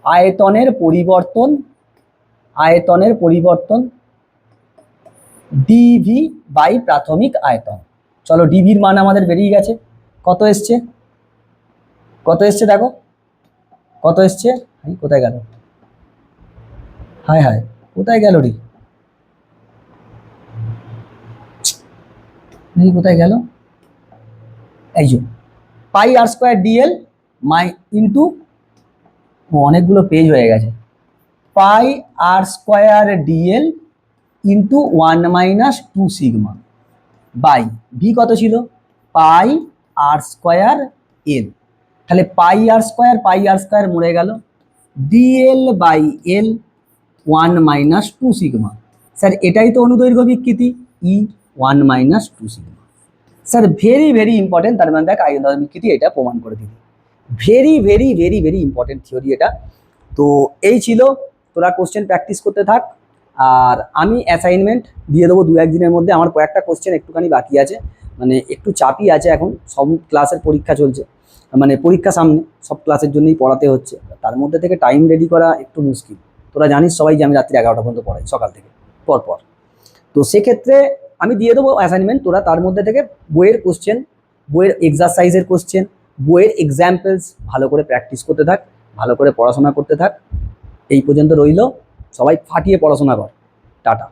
S1: আয়তনের পরিবর্তন, আয়তনের পরিবর্তন ডিভি বাই প্রাথমিক আয়তন। চলো ডিভির মান আমাদের বেরিয়ে গেছে, কত এসছে, কত এসছে দেখো, কত এসছে, কোথায় গেল, হায় হায় কোথায় গেল রে, কোথায় গেল, এই যে pi R square DL into, অনেকগুলো পেজ হয়ে গেছে, pi R square DL into 1 - 2 sigma by V কত ছিল, পাই আর স্কোয়ার এল। তাহলে পাই আর স্কোয়ার মরে গেল, DL by L 1 - 2 sigma. Sir এটাই তো অনুদৈর্ঘ্য বিকৃতি, E 1 - 2 sigma. Sir very very important, তার মানে দেখ আয়তন বিকৃতি এটা প্রমাণ করে দিবি। Very very very very important theory এটা। তো এই ছিল, তোরা কোশ্চেন প্র্যাকটিস করতে থাক, আর আমি অ্যাসাইনমেন্ট দিয়ে দেবো 2-1 দিনের মধ্যে। আমার কয়েকটা কোশ্চেন একটুখানি বাকি আছে, মানে একটু চাপই আছে, এখন সব ক্লাসের পরীক্ষা চলছে, মানে পরীক্ষা সামনে, সব ক্লাসের জন্যই পড়াতে হচ্ছে, তার মধ্যে থেকে টাইম রেডি করা একটু মুশকিল। তোরা জানিস সবাই যে আমি রাত্রি 11টা পর্যন্ত পড়াই, সকাল থেকে পরপর। তো সেক্ষেত্রে আমি দিয়ে দেবো অ্যাসাইনমেন্ট, তোরা তার মধ্যে থেকে বইয়ের কোশ্চেন, বইয়ের এক্সারসাইজের কোশ্চেন, বইয়ের এক্সাম্পলস ভালো করে প্র্যাকটিস করতে থাক, ভালো করে পড়াশোনা করতে থাক। এই পর্যন্ত রইল, সবাই ফাটিয়ে পড়াশোনা কর। টাটা।